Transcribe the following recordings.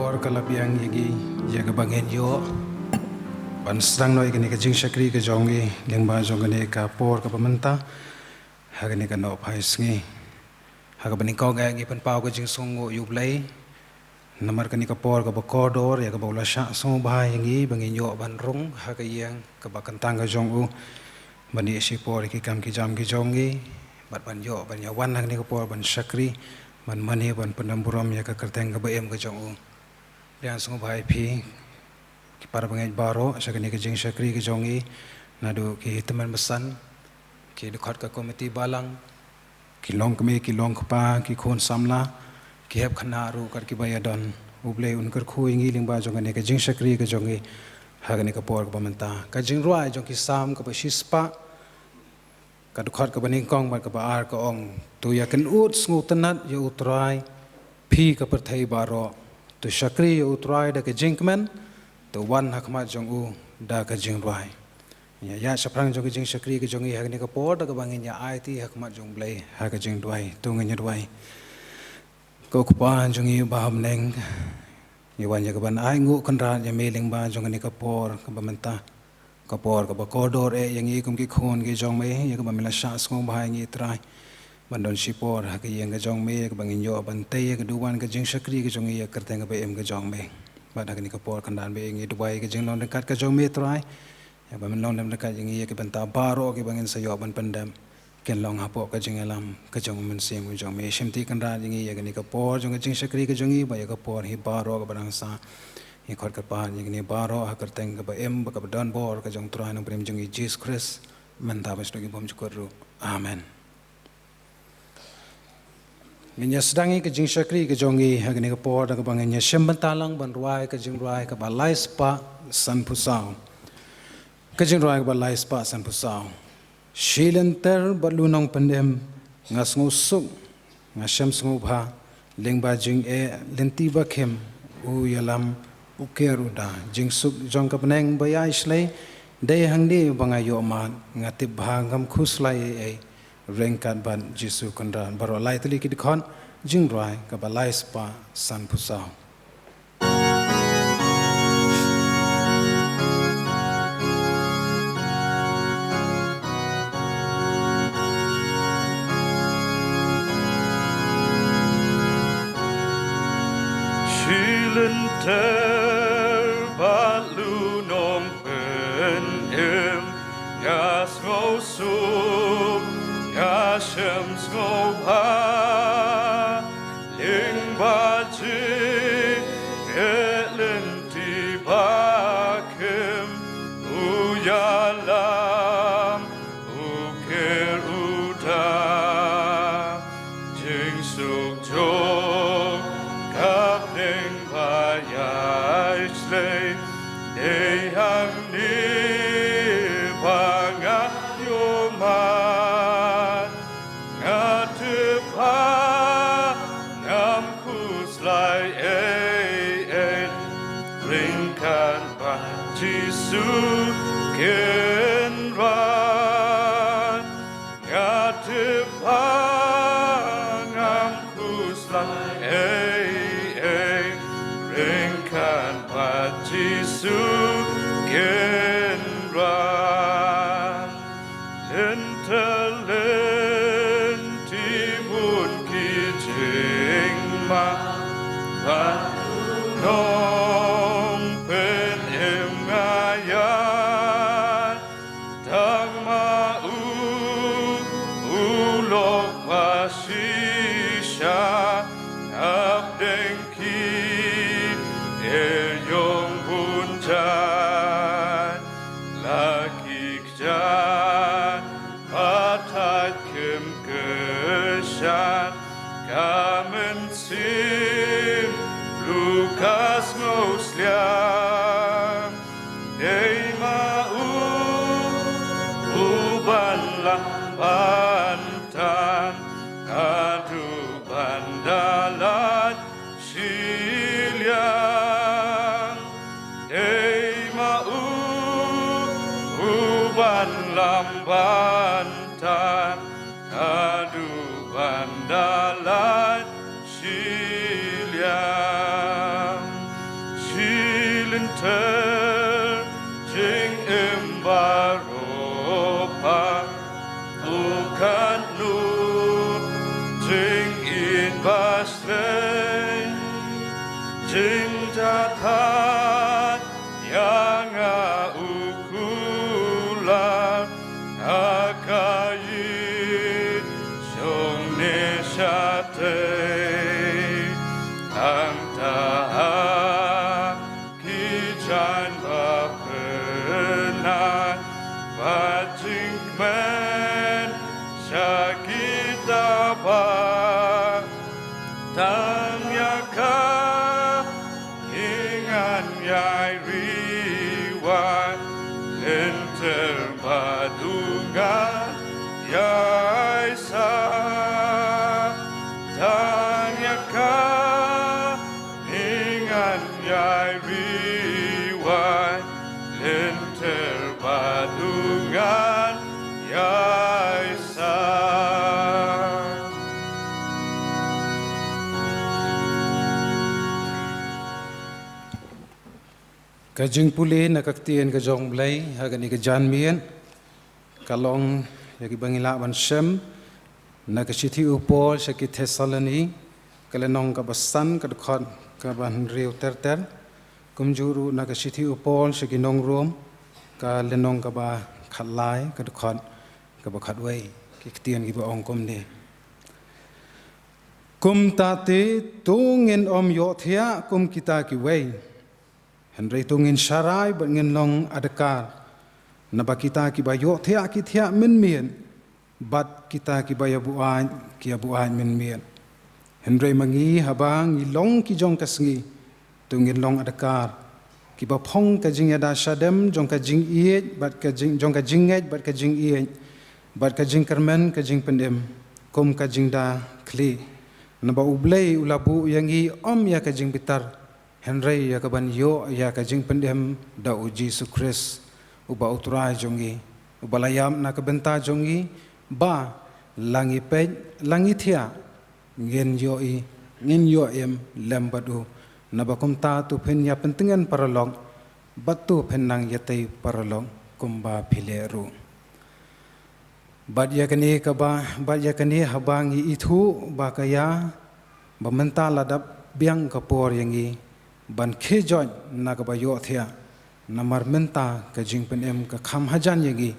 por kalabiang yagi yaga bangeit yo ban strang noi kini ka jing shakri ka jongi lengba jongane ka por ka pamanta hagani ka no phai sngi hagabani ko ga gi pan pau ka jing songo U Blei namar kani ka por ka bakodor ya ka bola sha so bhai yangi bangeit yo ban rong hagayang ka bakantang ka jongu bani si por ki kam ki jam ki jongi bat ban yo ban ya wan hagani ka por ban shakri ban mani ban penamburam ya ka kerteng ka baem ka jongu lian songo bhai phi ki para bangeit baro sakani ka jing shakri ka jongi nadu ki teman besan ki dekat ka komiti balang ki long keme ki long kpa ki khon samla ki heb khana ru kar ki bayadon U Blei un kyrkhu ingi lingba jongane ka jing shakri ka jongi hagani ka por ka pamanta ka jing ruai jong ki sam ka shispa ka dekat ka baning kong ba ka ba ar ka ong tu ya kan ut sngu tanat ya U Trai phi ka perthai baro tu shakri ya U Trai da ka jingmen tu wan hakmat jong u da ka jing ruai ya saprang jong jing shakri ka jongi hagani ka por da ka bangin ya IT hakmat jong Blei ha ka jing ruai tu nganya ruai ko kupa jongi baham neng yawan ya ka ban ai ngu kanra ya meling ba jong ni ka por ka bamenta ka por ka ba kodor yang i kum ki khon ki jong me ya ka bamila sha skong bahai ngi trai bandon sipor ha ka yang ka jong me ka bangin yo ban te ya ka duwan ka jing shakri ka jongi ya kerteng ka ba em ka jong me ba da ni ka por kandan be ngi dubai ka jing lon dekat ka jong me trai ya ba min lon dem dekat yang i ka banta baro ki bangin sa yo ban pandam ken long hapo ka jing alam ka jong men sem ka jong me shimti kanra yang i ya ka ni ka por jong ka jing shakri ka jongi ba ya ka por hi baro ka barang sa ni khot ka pa ni ni baro ha kerteng ka ba em ba ka don bor ka jong trai nang prem jong i Jesus Christ man ta bas gi bom chukur ru amen Ngenya sedangi ke jing shakri ke jongi hagani ka por da ka bangenya shembentalang ban ruai ka jing ruai ka ba lai spa san pusau ka jing ruai ka ba lai spa san pusau shilenter balunong pandem ngasngu suk ngasem sngu bha lingba jing e lenti ba khem u yalam ukeruda jing suk jong ka peneng baya islei dei hangdi banga yo ma ngatib bhangam khuslai e rengkat ban Jesu kandran baro lai tali ki dikhon jing rai ka ba lai spa san pusau Shilenter balu Nongkren I ngasngo suk ngasem sngo bha lingba jing elenti bakem uyalam uker uda jing suk jong kap ning bayai slei dei hang ni banga yoman ngatupa ngam kuslai ringkan ba Jesu kenran ngatupa ngam kuslai ringkan ba Jesu kenran lenti mun ki jing ma ban nong pen em ngayan tang ma u lok ma shisha ap deng ki yong bun jan laki kjan patat kem keshan kamen sim Lukas ngosliam dei ma uban lang bantan adu bandalan siliang dei ma uban lang bantan adu bandalan siliang ter jing Mawroh pa bukan nu jing in basren jing jatat yang ukulan akayit song neshate angta kijan bapenan bajing men sakita ba tang yaka ingan yai riwan lenter badunga yai sa tang yaka ingan yai riwan lenter badungan yai sa. Kajing pulih na kaktian ka jong blai hagani ka janmien kalong yagi bangila ban shem na ka chithi upol sa ki Thessaloni kalenong ka basan ka khot ka ban riu ter kumjuru na ka chithi upol sa ki Nongkren ka lenong ka ba khatlai ka khot ka ba khatwei ki ktian ki ba ongkom ni kum tate tungin iohthiah kum kita kiwei Henry tungin syarai bangin long adakar naba kita ki ba iohthiah ki thia min bat kita ki ba yabuan ki yabuan min Henry mangi habang ilong ki jong kasngi tungin long adakar ki ba phong ka jing yada shadem jong ka jing iet bat ka jing jong ka jinget bat ka jing iet bat ka jing kermen ka jing pendem kum ka jing da kli naba U Blei ulabu yang i ya ka jing bitar Henry ya kaban yo ya ka jing pendem da uji sukris uba utrai jongi ubalayam na kabenta jongi ba langi pe langi thia ngin yo em lembadu na bakum ta tu pen ya pentingan paralong batu penang yatai paralong kumba phileru bad ya kani ka ba bad ya kani habangi ithu ba kaya bamenta ladap biang kapor yangi ban khejoj na ka ba iohthiah namar menta ka jing penem ka kham hajan yegi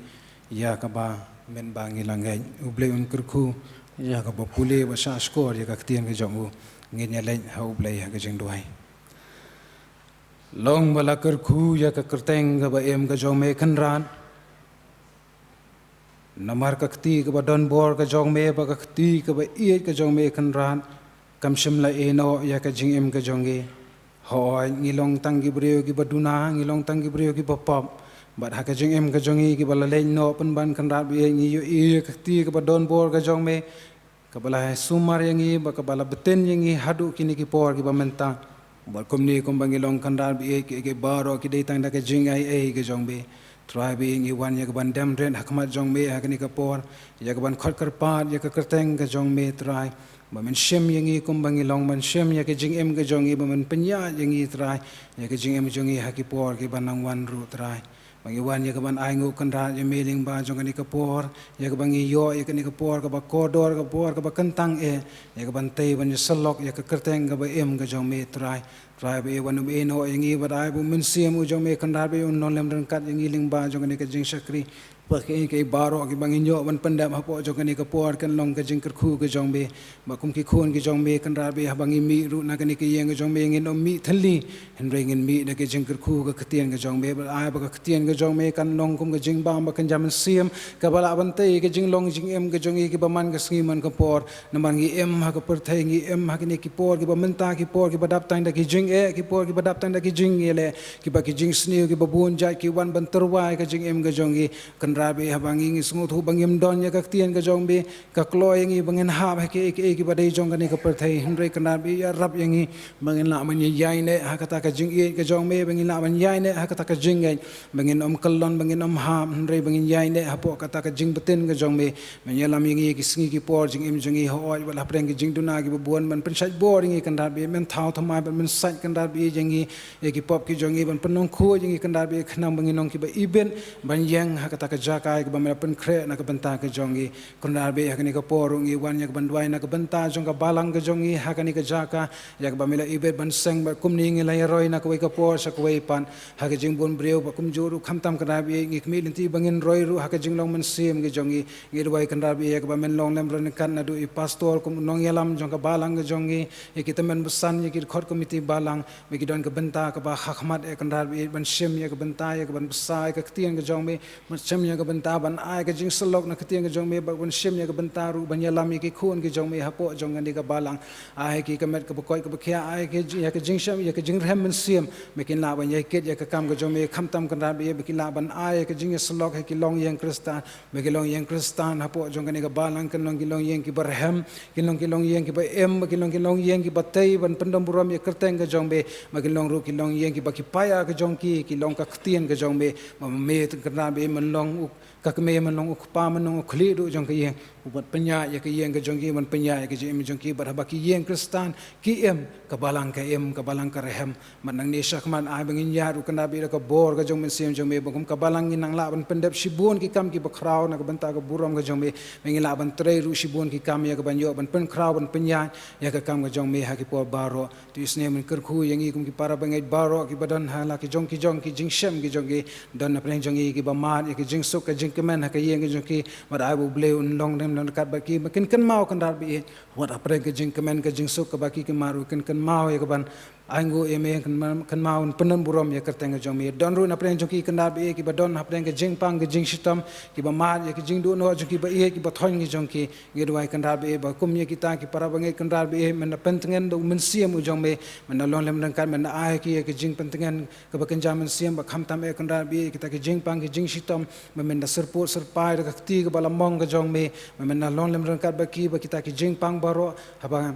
ya ka ba men bangi langai U Blei un kyrkhu ya ka ba pule ba sha skor ya ka ktian ka jong ngin ya len ha U Blei ha ka jing duai long bala kyrkhu ya ka kerteng ka ba em ka jong me khanran namar ka kti ka ba don bor ka jong me ba ka kti ka ba iet ka jong me khanran kam shimla eno ya ka jing em ka jong ge Hoi ngilong tanggi brio ki baduna ngilong tanggi brio ki bapap bat ha ka jing em ka jongi ki bala lein no pen ban kan rat bi ngi yo i ka ti ka badon bor ka jong me ka bala sumar yangi ba ka bala beten yangi hadu kini ki por ki bamenta ba komni kom bangilong kan rat bi ki baro ki dei tang da ka jing ai ka jong be try bi ngi wan ya ka ban dam ren hakmat jong me ha kini ka por ya ka ban khot kar pat ya ka kerteng ka jong me try ba men shem yangi kum bangi long man shem ya ke jing em ke jongi ba men penya yangi trai ya ke jing em jongi ha ki por ki banang wan ru trai bangi wan ya ke ban ai ngu kan ra ya meling ba jong ni ka por ya ke bangi yo ya ke ni ka por ka ba kodor ka por ka ba kentang ya ke ban tei ban selok ya ke kerteng ka ba em ke jong me trai trai ba wan me no yangi ba dai bu men sim u jong me kan ra ba un non lem ran kat yangi ling ba jong ni ka jing sakri pakai ke baro ki bangin yo ban pandam hapo jong ni ka por kan long ka jing kyrkhu ka jong be ba kum ki khon ki jong be kan ra be bangi mi ru na kan ki yeng ka jong be ngin om mi thali hen re ngin mi na ke jing kyrkhu ka khtien ka jong be ba ai ba ka khtien ka jong me kan long kum ka jing ba ba kan jam siam ka bala ban te ka jing long jing em ka jong ki ba man ka sngi man ka por na man ngi em ha ka per thai ngi em ha ki ne ki por ki ba menta ki por ki ba dap tang da ki jing ki por ki ba dap tang da ki jing le ki ba ki jing sni ki ba bun ja ki wan ban terwai ka jing em ka jong ki kan rabi habangi sungut hu bangim don ya kaktian ka jong be ka kloy ngi bangin ha ba ke ki badai jong kani ka perthai hindrai kan rabi ya rab yangi bangin la man yai ne ha kata ka jing e ka jong be bangin la man yai ne ha kata ka jing ngai bangin kallon bangin ha hindrai bangin yai ne ha po kata ka jing betin ka jong be menyalam yangi ki sngi ki por jing im jing ho oi wala preng ki jing duna ki buan man pen sai bor ngi kan rabi men thau thamai ban men sai kan rabi yangi e ki pop ki jong i ban penong khu yangi kan rabi khnam bangin nong ki ba iben ban yang ha kata ka jakai ka ba me pen khre na ka banta ka jongi kan rabi ha ni ka por ngi wan yak ban dwai na ka banta jong ka balang ka jongi ha ka ni ka jaka yak ba mela ibet ban seng ba kum ni ngi la roi na ka wei ka por sa ka wei pan ha ka jing bon breu ba kum juru kham tam kan rabi ngi kmi linti bangin roi ru ha ka jing long man sim ki jongi ngi dwai kan rabi yak ba men long lem ron kan na du i pastor kum nong yalam jong ka balang ka jongi e ki tamen besan ye ki khot komiti balang me ki don ka banta ka ba khakmat e kan rabi ban sim ye ka banta ye ka ban besai ka tiang ka jong me sim ye ka banta ban ai ka jing selok na ka tiang ka jong me ba ban sim ye ka banta ru ban yalam ye ki khun ki jong me ha po jong ni ka balang ai ki ka met ka koi ka khia ai ki ye ka jing sim ye ka jing rem man sim me ki la ban ye ket ye ka kam ka jong me kham tam kan rabi ye ki la ban ai ka jing selok he ki long yang kristan me ki long yang kristan ha po jong ni ka balang kan long ki long yang ki barham ki long yang ki ba em ki long yang ki batai ban pendam buram ye kerteng ka jong be ma ki long ru ki long yang ki ba ki paya ka jong ki long ka ktien ka jong be ma me kan rabi man long ka me man long pa man long khli du jong ka yang ubat penya ye ka yang ka jong ki man penya ye ka jing jong ki bar ba ki yang kristan ki em ka balang ka rehem man nang ni sak man ai bangin ya ru kan rabi ka bor ka jong men sim jong me bangum ka balang nang la ban pendap sibun ki kam ki ba khrau na ka banta ka buram ka jong me mengi la ban trei ru sibun ki kam ya ka ban yo ban pen khrau ban penya ya ka kam ka jong me ha ki por baro tu isne men kyrkhu yangi kum ki para bangeit baro ki badan ha la ki jong ki jing shem ki jong ki don na preng jong ki ba ma ki jing suk ka jing kemen ha ka yang ki jong ki ma da bu blei un long dem kat ba ki makin kan mau kan rabi wat apreng ka jing kemen ka jing suk ka ba ki maru kan mau ya ka ban anggo eme kan mau penan buram ya kerteng jong me don ru na preng jong ki kan rabi ki ba don ha preng ka jing pang ka jing sitam ki ba ma ya ki jing du no jong ki ba ye ki ba thon ki jong ki ngi dwai kan rabi ba kum ye ki ta ki para bangeit kan rabi men pentengen do men siam u jong me men long lem dang kan men ai ki ki jing pentengen ka ba kan jam siam ba kham tam e kan rabi ki ta ki jing pang ki jing sitam men serput serpai ka ti ka ba lamong ka jong me men long lem dang kan ba ki ta ki jing pang baro ha ba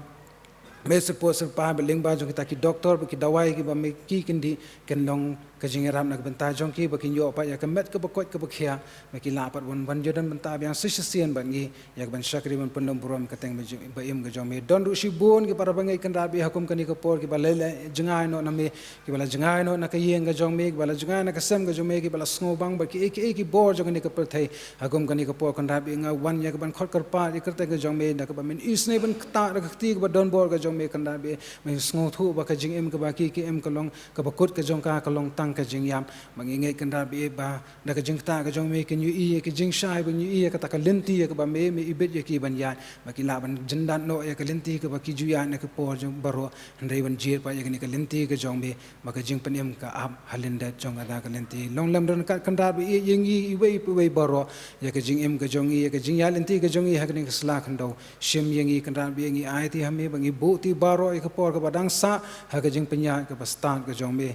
me serput serpai ba ling ba jong ki ta ki doktor ba ki dawai ki ba me ki kendi ken long ka jing ram na benta jong ki ba kin yo pa ya ka met ka ba kot ka ba khia me ki la pat bon ban jodan benta yang sisien ban gi ya ban sakri ban pendom buram ka teng ba im ga jong me don ru sibun ki para bangai kan rabi hakum kan ka por ki ba le jengai no na me ki ba la jengai no na ka yeng ga jong me ki ba la jengai na ka sem ga jong me ki ba la sngo bang ba ki ki bor jong ni ka per thai hakum kan ka por kan rabi nga wan ya ka ban khot kar pa ki ka ga jong me na ka ba men isne ban ta ra ka ti ba don bor ga jong me kan rabi me sngo thu ba ka jing em ka ba ki em ka long ka ba kut ka jong ka long tang ka jing yam mangingai kan rabi ba da ka jing ta ka jong me kan yu i ka jing shai ban yu i ka ta ka lenti ka ba me ibet ye ki ban ya ba ki la ban jindan no ya ka lenti ka ba ki ju ya na ka por jong baro ndai ban jir pa ya ka ni ka lenti ka jong me ba ka jing pan em ka ab halinda jong ada ka lenti long lam don ka kan rabi yeng i wei baro ya ka jing em ka jong i ya ka jing ya lenti ka jong i ha ka ni ka sla kan do shim yeng i kan rabi yeng i ai ti ha me bangi bu ti baro ya ka por ka ba dang sa ha ka jing panya ka ba stan ka jong me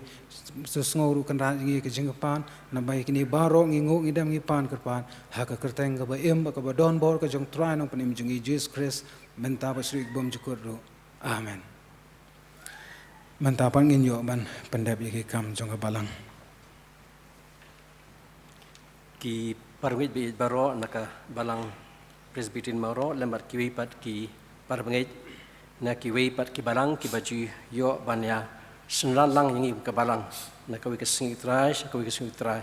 sesnguru kan ra ngi ka jing pan na bai kini baro ngi ngo ngi dam ngi pan ka pan ha ka kerteng ka ba em ka ba don bor ka jong trai nong panim jing Jesus Christ menta ba sri bom jukur ro amen menta pan ngin yo ban pendap ye ki kam jong ka balang ki parwit bi baro naka Balang Presbyterian Mawroh lembar kiwei pat ki parwit na kiwei pat ki balang ki baju yo banya senlan lang yang ke balang nak kau Jingiaseng Sngi U Trai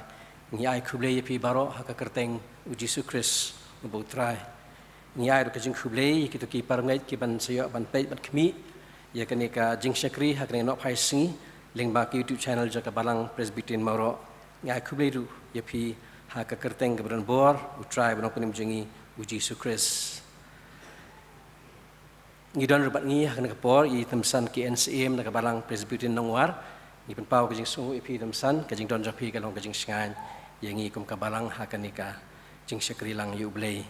ngi ai U Blei pi baro haka kerteng u Jesus Christ u trai ngi ai ka jing U Blei ki to ki parngai ki ban sayo ban pei ban khmi ya ka ni ka jing sakri hak ni nok phai singi ling ba ki YouTube channel ja ka Balang Presbyterian Mawroh ngi ai U Blei ru ya pi haka kerteng ke ban bor u trai ban penim jingi u Jesus Christ ngi don rubat ngi hak nak por i temsan ki NCM nak Balang Presbyterian Nongwar ngi pen pau ka jing sungu ipi temsan ka jing don japi ka long ka jing singan yang ngi kum ka Balang hak nika jing sakri lang U Blei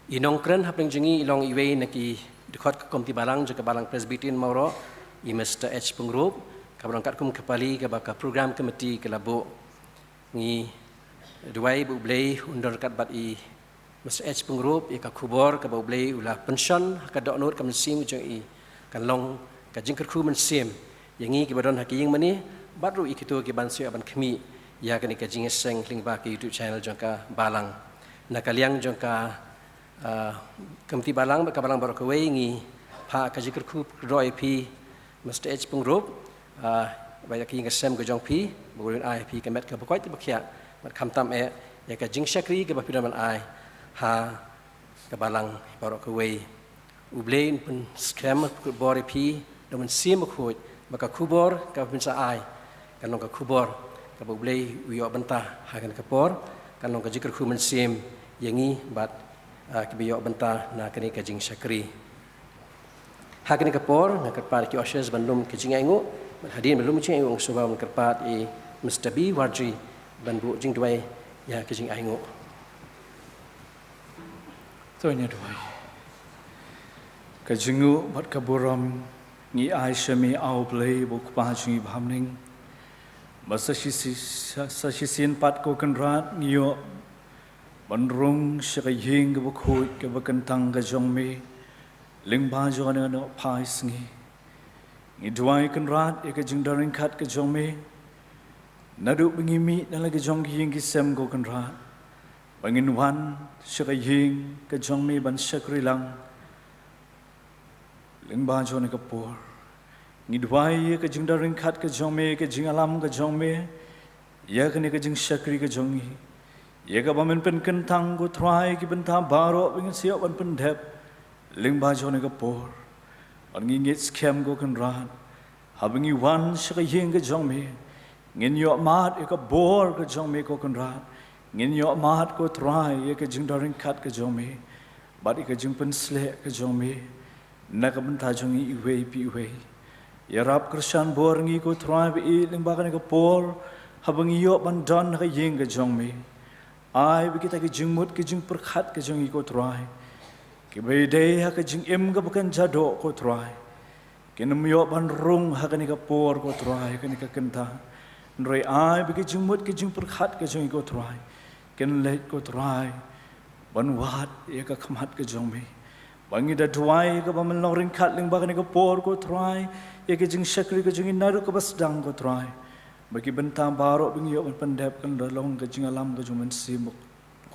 i Nongkren hapeng jingi long iwei naki dekat ka komti Balang ka Balang Presbyterian Mawroh i Mr. H Pyngrope ka Balang kat kum kepali ka program komiti ka labo ngi dua U Blei under kat bat I Mr. H Pyngrope I ka kubor ka U Blei ulah pension ka dok not ka mensim ujung I kan long ka jing kyrkhu mensim yang I ki badon haki yang mani baru I kitu ki ban sia ban khmi ya kan ka Jingiaseng lingba ki YouTube channel jong ka Balang na kaliang jong ka Kamti Balang ka Balang baru kiwei ngi pa ka jing kyrkhu roi pi Mr. H Pyngrope banyak yang kesem ke jong pi boleh ai pi kemet ke bakoi ti bakia mat kham tam ya ka jing shakri ke bapidaman ai ha ke Balang baru kiwei U Blei pun scam ke bor pi daman sim khot maka kubor ka pinsa ai kan long ka kubor ka U Blei uyo bentah ha kan ke por kan long ka jikr khu men sim yangi bat ke biyo bentah na kini ka jing shakri ha kini ke por na ka par ki oshes bandum ke jing aingu hadin belum cing aingu subam ke pat I Mr. B Wadri ban bu jing duai ya ke jing aingu Tonya duai ka jingu bat ka buram ngi ai shami au Blei bu pa jingi bhamning Masashisin pat ko kanrat ngiyo banrung shakaying ke bukhut ke bakantang ka jongme lingba jona no pai sngi ngi duai kanrat ke jingdaring khat ke jongme nadu bingimi nala ke jongying ki sem ko kanrat bangin wan shakaying ke jongme ban shakrilang lingba jona ka por ngi duai ke jingdaring khat ke jongme ke jingalam ke jongme ya kene ke jing shakri ke jongi ya ka bamen pen kentang ko try ki benta baro bing siap ban pen dep lingba jona ka por an ngi ngit scam ko kan ran habingi wan shaka yeng ke jongme ngin yo mat e ka bor ke jongme ko kan ran ngin yo mat ko try ya ke jingdaring khat ke jongme bat ke jing pen sle ke jongme na ka benta jongi iwe pi iwe ya rap krishan bor ngi ko try bi lingba kan ka por habingi yo ban don ka yeng ke jongme ai bi kita ke jingmut ke jing perkhat ke jongi ko try ke bede ha ke jing em ka bukan jado ko try ke nam yo ban rung ha kan ka por ko try kan ka kenta nrei ai bi ke jingmut ke jing perkhat ke jongi ko try ken let ko try ban wat ya ka khamat ke jongme bangi da duai ka bamen long ring khat ling ba kan ka por ko try ya ke jing shakri ke jongi naru ka bas dang ko try bagi bentang baru bingi yo pendep kan dalong ke jing alam ke jumen sim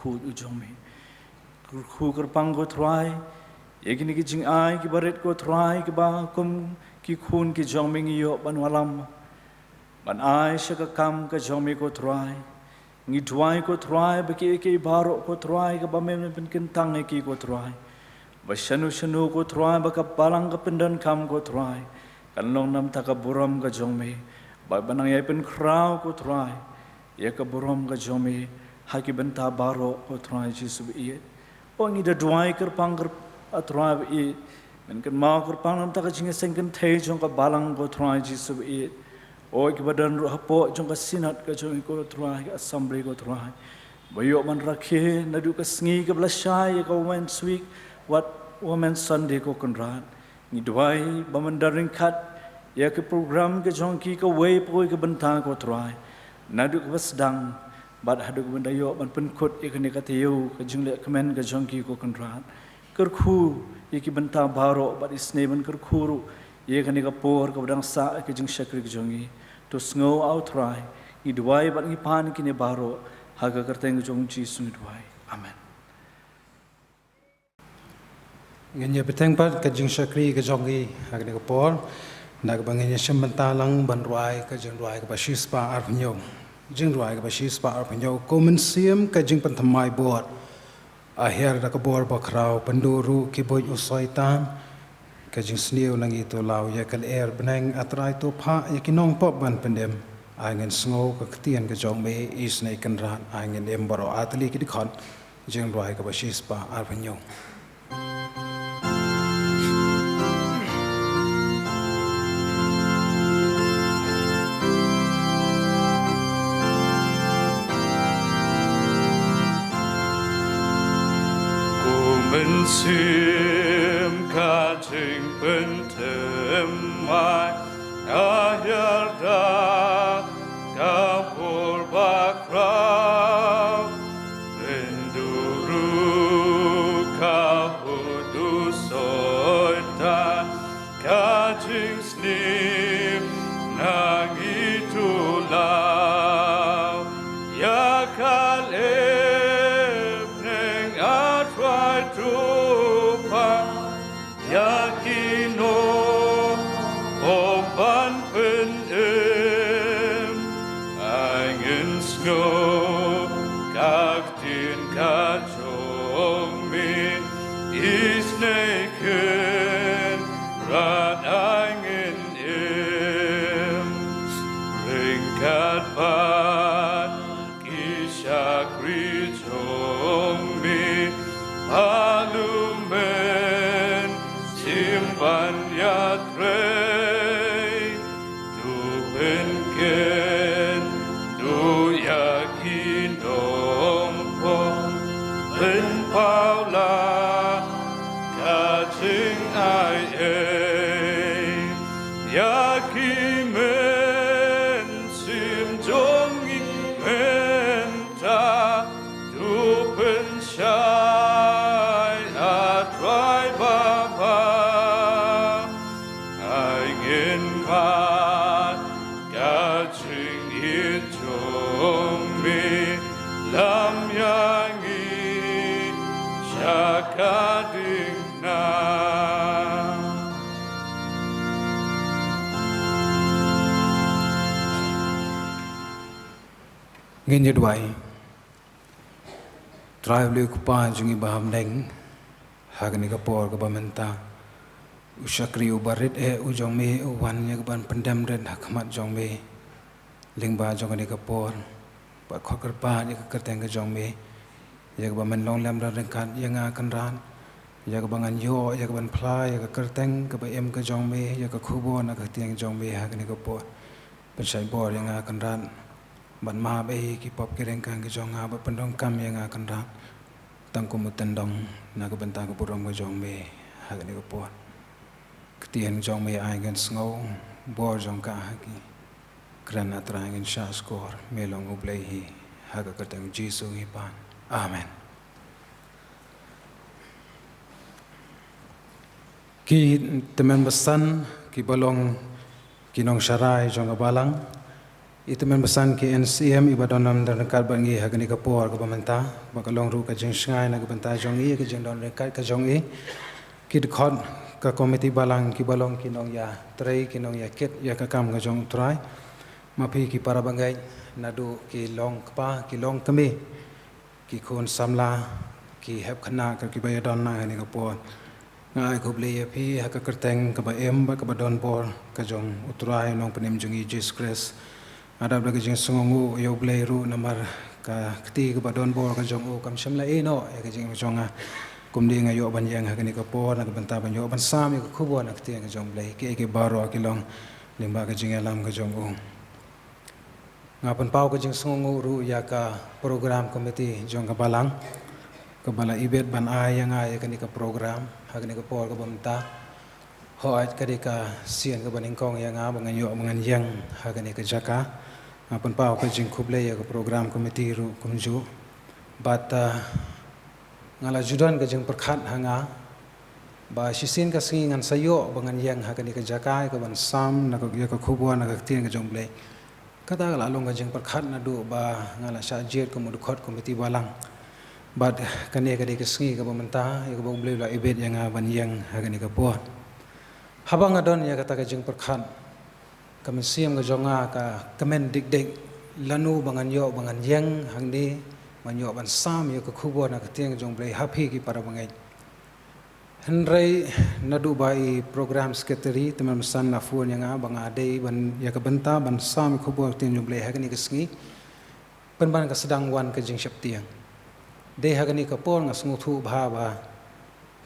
khu u jongme khu kerpang ko try ye kini ki jing ai ki baret ko try ki ba kum ki khun ki jongme ngi yo ban walam ban ai shaka kam ke jongme ko try ngi duai ko try bagi ke baru ko try ke ba men pen kentang ki ko try ba shanu ko try ba ka palang ka pendan kam ko try kan long nam ta ka buram ka jongme ba banang yai pen krau ko try ya ka buram ka jongme haki benta baro ko try jisu bi o ngi da duai kerpang ker atrai bi men kan mau kerpang nam ta ka jinga sengken thei jong ka balang ko try jisu bi o ki badan ru hapo jong ka sinat ka jong ko try ka assembly ko try bayo man rakhe nadu ka sngi ka blasai ka women's week what women's sunday ko konrat ngi duai bamandaring khat ya ke program ke jongki ke way poi ke bentang ko try nadu ke basdang bad hadu ke bendayo ban penkut ya ke nekateu ke jingle kemen ke jongki ko konrat kyrkhu ya ke bentang baro bad isne ban kyrkhu ya ke nekapor ke badang sa ke jing shakri ke jongi to sngo out try ngi duai ban ngi pan ki ne baro haga kerteng jongji sung duai amen ngenya beteng pat ke jing shakri ke jongi hagni ke por nak bangenya shementalang ban ruai ke jing ruai ke basis pa arpnyo jing ruai ke basis pa arpnyo komen siam ke jing penthamai bor aher da ke bor bakrau penduru ki boy usaitan ke jing sniu nang itu lau ya kal air benang atrai to pha ya kinong pop ban pendem angen sngo ke ketian ke jong me is nei kan ran angen em boro atli ki dikhon jing ruai ke basis pa arpnyo Mensim kajing pentemai ayarda kapur bakra trai tupa yakino oban pen angin snow kaktin kajomi is naked rat angin ringkat pat kisakri jomi alumen simpan yatrei tu penken tu yakin dompo pen paula kacing ai yakimen sim jongi menta tu pensyai atrai baba angin mat kacing itomi lam yangi syakadingna Ngin yadwai trai ule kupa jungi baham neng hagani kapor kabamenta usakri ubarit ujong me uwan yagban pendam red hakmat jong me lingba jongani kapor ba khokar pa ni kerteng ka jong me yagban men long lam ran kan yanga kan ran yagbangan yo yagban pla yag kerteng ka ba em ka jong me yag khubo na ka tiang jong me hagani kapor pensai bor yanga kan ran ban ma be ki pop ki reng kan ki jong a ba pendong kam yang akan ran tang ku mutendong na ka bentang ku purom ka jong me ha ni ko po ktien jong me ai gan sngo bor jong ka ha ki kran atra ngin sha skor me long U Blei hi ha ka tang jisu hi pan amen ki temen besan ki balong ki nong sharai jong balang itu membesan ke NCM ibadan dalam dekat bangi hagani kapor ke pementa bakalong ru ka jeng sngai na ke benta jongi ke jeng don dekat ka jongi ki khot ka komiti balang ki balong ki nong ya trai ki nong ya ket ya ka kam ka jong trai mapi ki para bangeit nadu ki long kpa ki long kami ki khon samla ki Iathuhkhana ka ki bayadan na ni kapor ngai U Blei pi ha ka kerteng ka ba em ba ka ba don bor ka jong utrai nong penem jongi Jesus Christ ada bagi jeng songu U Blei ru namar ka kti ka badon bor ka jong u kam shamla no ya ka jeng jonga kumdi nga yo ban yang ha ni ka por na ka banta ban yo ban sam ka khubo na kti ka jong Blei ke baro ki long limba ka jeng alam ka jong u nga pan pau ka jeng songu ru ya ka program committee jong ka balang ka bala ibet ban ai yang ai ka ni ka program ha ni ka por ka banta hoat ka ka sian ka baning kong yang a bangan yo bangan yang ha ni ka jaka Apan pau ka jing U Blei ka program komiti ru kumju bat ngala judan ka jing perkhat hanga ba sisin ka singi ngan sayo bangan yang ha ni ka jakai ka ban sam na ka ya ka khubo na ka tien ka jong Blei kata la long ka jing perkhat na du ba ngala sha jet ka mu khot komiti balang bat kane ka ka singi ka pementa ya ka U Blei la ibet yang ban yang ha ni ka po habang adon ya kata ka jing perkhat kami siam ka jonga ka kamen dik lanu bangan yo bangan yang hangni manyo ban sam yo ka khubo na ka tiang jong Blei happy ki para bangeit henrei nadu bai program secretary teman san na fuan yang bang ade ban ya ka benta ban sam khubo tiang jong Blei hagni ka sngi ban ka sedang wan ka jing shap tiang de hagni ka por nga sngu thu bha ba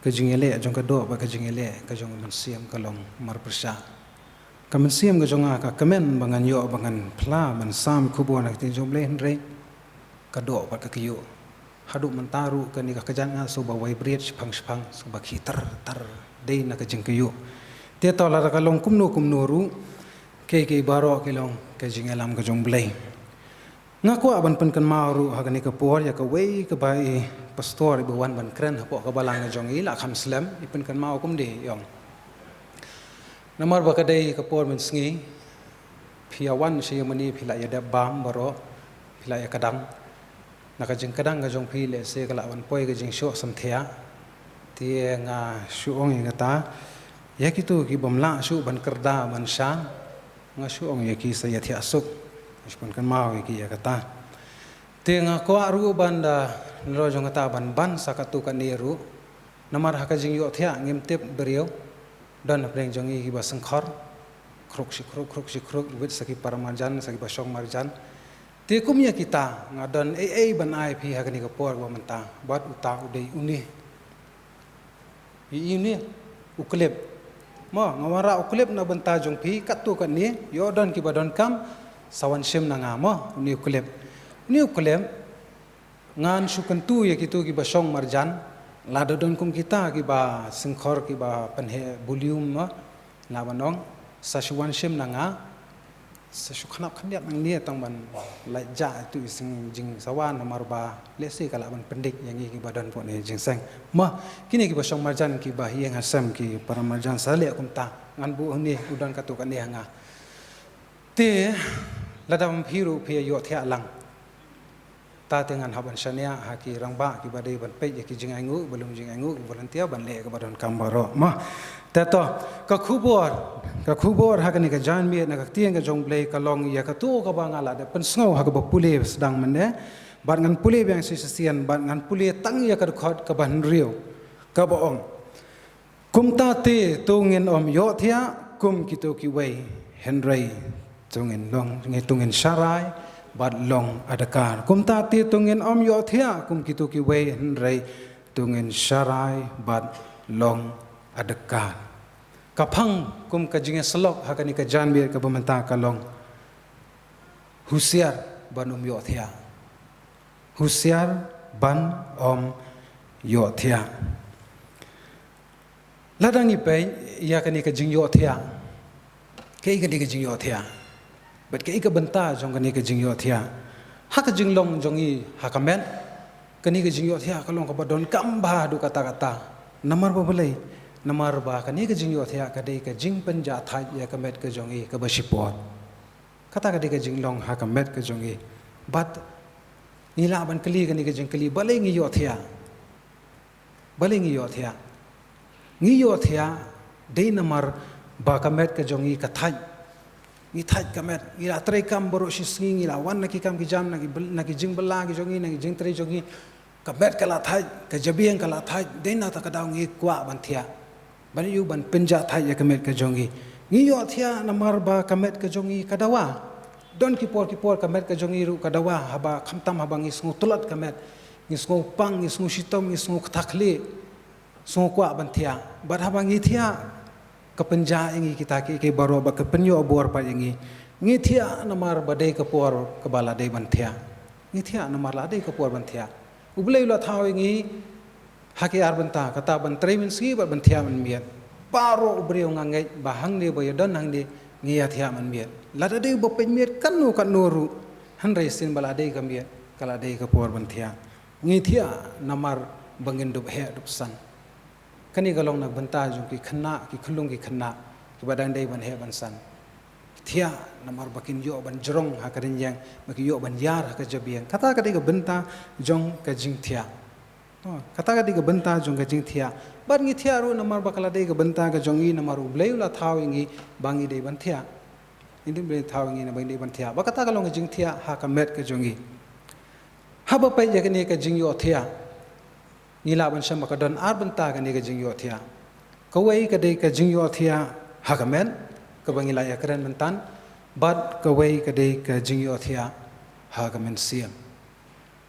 ka jing ele jong ka do ba ka jing ele ka jong man siam ka long mar prasa kamen siam ka jonga ka kamen bangan yo bangan pla ban sam khubo na tin jom le henrei ka do ba ka kiyo hadu man taru ka ni ka kajan nga so ba vibrate phang so ba khi tar dei na ka jing kiyo te to la ka long kumno ru ke baro ke long ka jing alam ka jong Blei nga ko aban pen kan maru ha ka ni ka por ya ka wei ka bai pastor ibu wan ban kren ha po ka balang ka jong ila kham slam ipen kan mau kum de yong namar bakadai kapor men sngi phiawan se mani phila ya da bam baro phila ya kadang nakajing kadang kajong pi le se kala wan poi kajing syok samthia tie nga syuong yang kata ya kitu ki bomla syu ban kerda ban sha nga syuong ya ki sa ya thia suk spon kan mau ki ya kata tie nga ko ru banda lo jong kata ban sakatu kan niru namar hakajing yo thia ngim tip beriau dan apreng jong ki ba sangkhor kruk sikruk wit saki paramarjan saki basong marjan ti kumya kita ngadon ban ai phi hakani ka por wa manta bat uta udei uni ini uklep mo ngawara uklep na banta jong phi katu kan ni yo don ki badon kam sawan sim na nga mo ni uklep ngan sukantu ya kitu ki basong marjan la don kum kita ki ba singkhor ki ba panhe volume mo la banong sa suwan sim na nga sa sukhanap khandiak nang ni tang ban lai ja tu sing jing sawan namar ba lesi kala ban pendik yang ki badan po ni jingseng ma kini ki basong marjan ki ba hiang hasam ki para marjan sale kumta ngan bu ni udan katu kan ni hanga te ladam phiru phe yo thia lang ta tengan haban shania ha ki rangba ki badai ban pe ki jing aingu belum jing aingu volunteer ban le ka badan kambaro ma tato ka khubor ha kani ka jan mi na ka tiang ka jong blei ka long ya ka tu ka ba ngala de pen sngo ha ka ba pule sedang mene ban ngan pule yang sisian ban ngan pule tang ya ka khot ka ban riu ka ba ong kum ta te tungin om yo thia kum kitu kiwei henrei tungin long nge tungin sharai bat long adakar kum ta te tungin om yo thia kum kitu kiwei henrei tungin sharai bat long adakar kapang kum kajinga selok hakani ka janbir ka bamanta kalong husiar ban iohthiah husiar ban iohthiah ladangi pe ya kani ka jing iohthiah kei kani ka jing iohthiah bat kei ka banta jong kani ka jing iohthiah haka jing long jongi hakamen kani ka jing iohthiah kalong ka badon kamba du kata-kata namar babelai namar ba kani ka jing iohthiah ka dei ka jing panja thai ya ka met ka jongi ka basipot kata ka dei ka jing long ha ka met ka jongi bat nila ban kali kani ka jing kali balai ngi iohthiah ngi iohthiah dei namar ba ka met ka jongi ka thai ngi thai ka met ngi la trai kam boro shisngi ngi la wan na ki kam ki jam na ki jing bala ki jongi na ki jing trai jongi ka met ka la thai ka jabieng ka la thai dei na ta ka daw ngi kwa ban thia ban yu ban penja thai ya kamet ka jongi ngi iohthiah namar ba kamet ka jongi kadawa don ki por kamet ka jongi ru kadawa haba khamtam haba ngi sngu tulat kamet ngi sngu pang ngi sngu shitom ngi sngu kthakli sngu kwa ban thia bar haba ngi thia ka penja ngi kita ki baro ba ka penyo bor pa ngi thia namar ba dei ka por ka bala dei ban thia ngi thia namar la dei ka por ban thia U Blei la thau ngi haki arbanta kata ban tremin ski ban thia man miet paro ubreu ngangai bahang ne boy don hang de ngia thia man miet lada de bo pen miet kanu ru han rei sin bala de ka miet kala de ka por ban thia ngi thia namar bangin dub he dub san kani galong nak banta jung ki khna ki khulung ki khna ki badang de ban he ban san thia namar bakin yo ban jrong ha karin yang baki yo ban yar ha ka jabiang kata ka de ka banta jong ka jing thia kata ka di ka banta jong ka jing thia bar ngi thia ru namar bakala de ka banta ka jong i namar U Blei la thau ngi bangi de ban thia indi Blei thau ngi na bangi de ban thia ba kata ka long jing thia ha ka met ka jong i ha ba pai ya ka ne ka jing iohthiah ni la ban sham ka don ar banta ka ne ka jing iohthiah ka wei ka de ka jing iohthiah ha ka met ka bangi la ya kren mentan bat ka wei ka de ka jing iohthiah ha ka men siam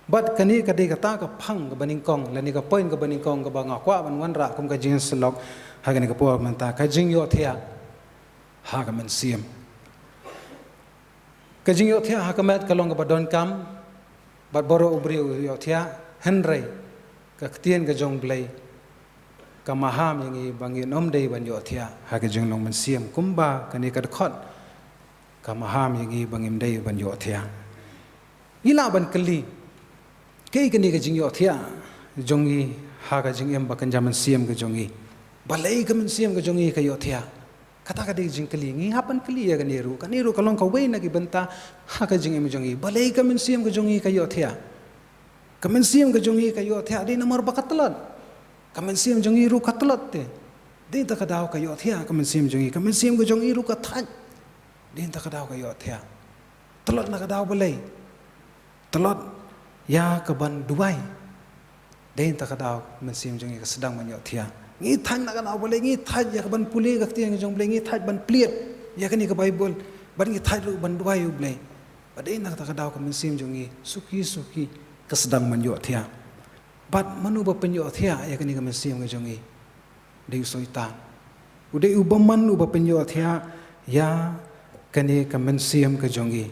bat kani ka de kata ka phang ka baning kong lani ka point ka baning kong ka banga kwa ban wan ra kum ka jing slok ha ka ni ka po man ta ka jing iohthiah ha ka men siam ka jing iohthiah ha ka met ka long ka badon kam bat boro ubri iohthiah henrei ka ktien ka jong blei ka maham yangi bangi nom dei ban iohthiah ha ka jing long men siam kumba kani ka khot ka maham yangi bangim dei ban iohthiah ila ban kali kei kani ka jing iohthiah jongi ha ka jing em ba kan jaman siam ka jongi balai ka men siam ka jongi ka iohthiah kata ka de jing kali ngi hapan kali ya kani ru kalong ka wei na ki banta ha ka jing em jongi balai ka men siam ka jongi ka iohthiah kamen siam ke jongi ka iohthiah di nomor bakatlat kamen siam jongi ru katlat te di ta kadau ka iohthiah kamen siam ke jongi ru ka thaj di ta kadau ka iohthiah telot na kadau belai telot ya ke ban duai di ta kadau men siam jongi ka sedang man iohthiah ngi thaj na kadau belai ngi thaj ya ke ban puli ka tiang jong belai ngi thaj ban pliet ya kani ka bible ban ngi thaj ru ban duai u belai badai na ta kadau ka men siam jongi suki kesedang menyotia, bat manu berpenyotia ya kini kami siam kejongi, di usoitan, udah ubaman ubah penyotia ya kini kami siam kejongi,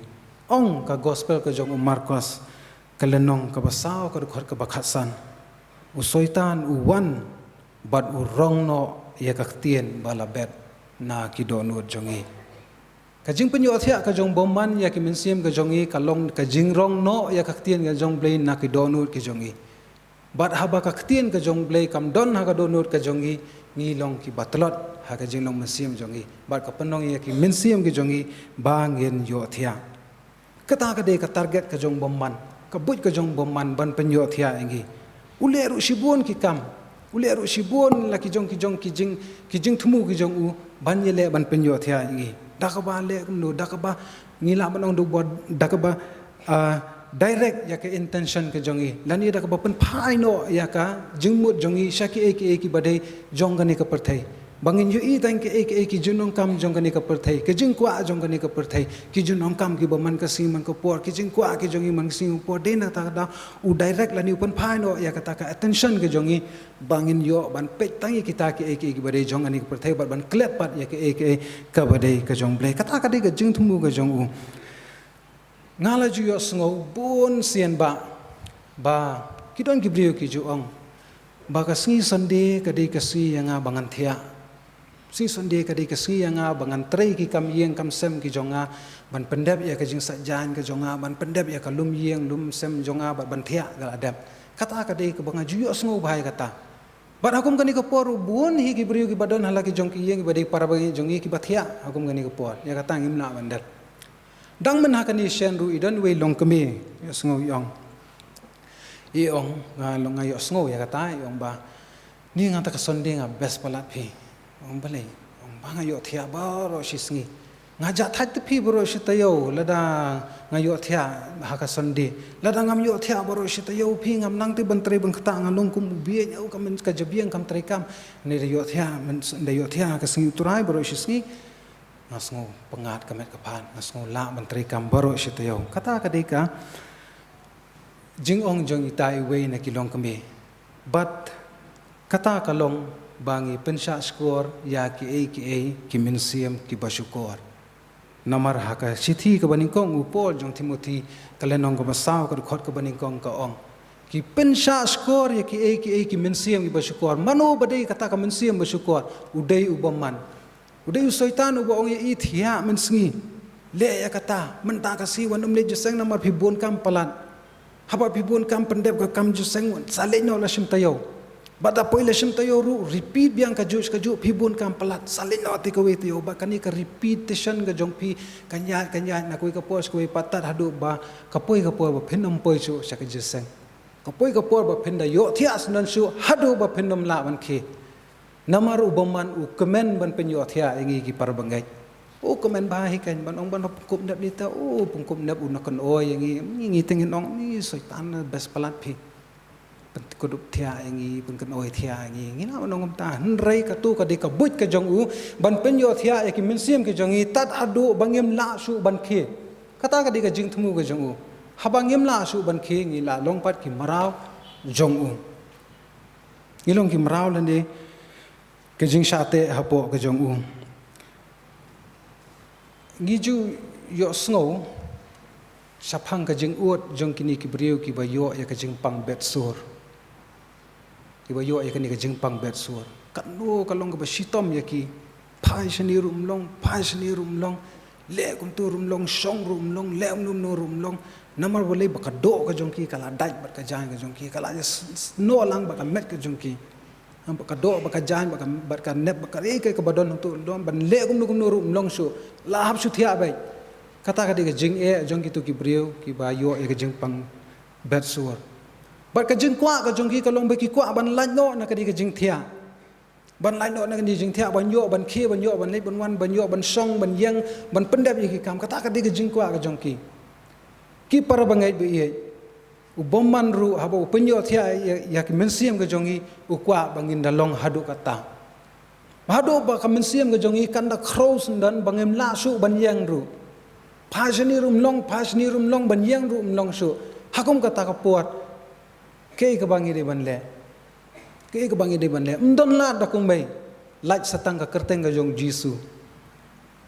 ong ka gospel kejong Markus, kelenong ke basau ke khot ke bakhasan, usoitan uwan bat urong no ya kaktien balabet na kidonut jongi. Kajing penyotia kajong boman ya kimensiam kajongi kalong kajing rong no ya kaktien kajong blei na kidonut kajongi. Bat haba kaktien kajong blei kam don ha kadonut kajongi ngilong ki batlot ha kajing long mensiam jongi. Bat kapenong ya kimensiam kajongi bangin yotia. Kata kadai ka target kajong boman, kabut kajong boman ban penyotia ingi. Ule ru shibun ki kam. Ule ru shibun la kijong kijing tumu kijong u ban yele ban penyotia ingi. Dakaba le kumno dakaba ngila manong do dakaba direct ya ke intention ke jongi lani dakaba pen phai no ya ka jingmut jongi shaki eki badai jongani ka perthai bangin yu I tang ke eki junong kam jongani ka perthai ke jingkwa jongani ka perthai ki junong kam ki baman ka siman ka por ki jingkwa ki jongi man sing por de na ta da u direct lani pen phai no ya ka ta ka attention ke jongi bangin yo ban pet tangi kita ke eki badai jongani ka perthai ban klep pat ya ke eki ka badai ka jong blai kata ka de ka jing thumu ka jong u ngala ju yo sngo bun sian ba kidon gibriu ki ju ong ba ka sngi sande ka de ka si yang bangan thia si sande ka de ka si yang bangan trei ki kam yeng kam sem ki jonga ban pendep ya ka jing sajan ka jonga ban pendep ya ka lum yeng lum sem jonga ban thia ka adap kata ka de ka banga ju yo sngo bahai kata bat hakum kani ka por bun hi gibriu ki badon hala ki jong ki yeng ba de parabagi jongi ki bathia hakum kani ka por ya kata ngimna bandar dang men hakani shen ru idan we long kami sngo yong iong long ayo sngo ya kata yong ba ni ngata ka sonde nga best palat phi ong balai ong banga yo thia ba ro shisngi ngaja that phi bro shitayo lada ngayo thia ha ka sonde lada ngam yo thia bro shitayo phi ngam nang te bantre bang khata ngalong kum bie nyau kam ka jabiang kam trekam ni yo thia men yo thia ka sngi turai bro shisngi ngasngo pengat kamet kapan ngasngo la menteri kambaro shitayo kata kadika jingong jong itai we na kilong kami but kata kalong bangi pensha skor ya ki kiminsiam ki basukor namar haka sithi ka baningkong upol jong timothy kalenong ka basaw ka khot ka baningkong ka ong ki pensha skor ya ki kiminsiam ki basukor mano badai kata ka minsiam basukor udai ubaman udah usoitan uba ong iohthiah mensngi le ya kata menta kasi wan umle juseng namar phibun kam palat haba phibun kam pendep ka kam juseng sale no la shim tayo bada poi la shim tayo ru repeat biang ka jus phibun kam palat sale no ti ko we tayo ba kani ka repetition ka jong phi kanya na koi ka pos koi patat hadu ba ka poi ba phinam poi chu sa ka juseng ka poi ba phinda iohthiah sunan su hadu ba phinam la wan khi namar ubaman u kemen ban penyotia ingi ki par bangeit u kemen bahi kan ban ong ban pungkup nap nita u pungkup nap u nakon oi ingi tengin ong ni soitan bes palat phi kudup thia ingi pungkon oi thia ingi na ong ta nrei ka tu ka de ka buit ka jong u ban penyotia ki minsiam ki jongi tat adu bangem la su ban khi kata ka de ka jing thumu ka jong u habangem la su ban khi ngi la longpat ki marau jong u ngilong ki marau lande kejing sate hapo kejong u ngiju yo sngo saphang kejing ut jong kini ki briu ki bayo ya kejing pang bet sur ki bayo ya kini kejing pang bet sur kanu kalong ka basitom ya ki phai shani rumlong le kum tu rumlong song rumlong le rumlong namar boleh bakado ka jong ki kala dai bat ka jang ka jong ki kala no lang ba ka met ka jong ki baka do baka jan baka nep baka ke badon tu dom ban le kum no rum long su la hab su thia bai kata ka de jing e jong ki tu ki briu ki ba yo e jing pang bet sur bat ka jing kwa ka jong ki ka long be ki kwa ban lai no na ka di ka jing thia ban lai no na ka di jing thia ban yo ban khe ban yo ban le ban wan ban yo ban song ban yang ban pendap yi ki kam kata ka di ka jing kwa ka jong ki para bangeit be ye u bomman ru haba u penyo thia ya ki mensiam ka jong u kwa bangin dalong hadu kata hadu ba ka mensiam ka jong kan da cross dan bangem la su ban yang ru pasni rum long ban yang ru long su hakum kata ka puat ke ka bangi de ban le ndon la da kum bai laj satang ka kerteng ka jong jisu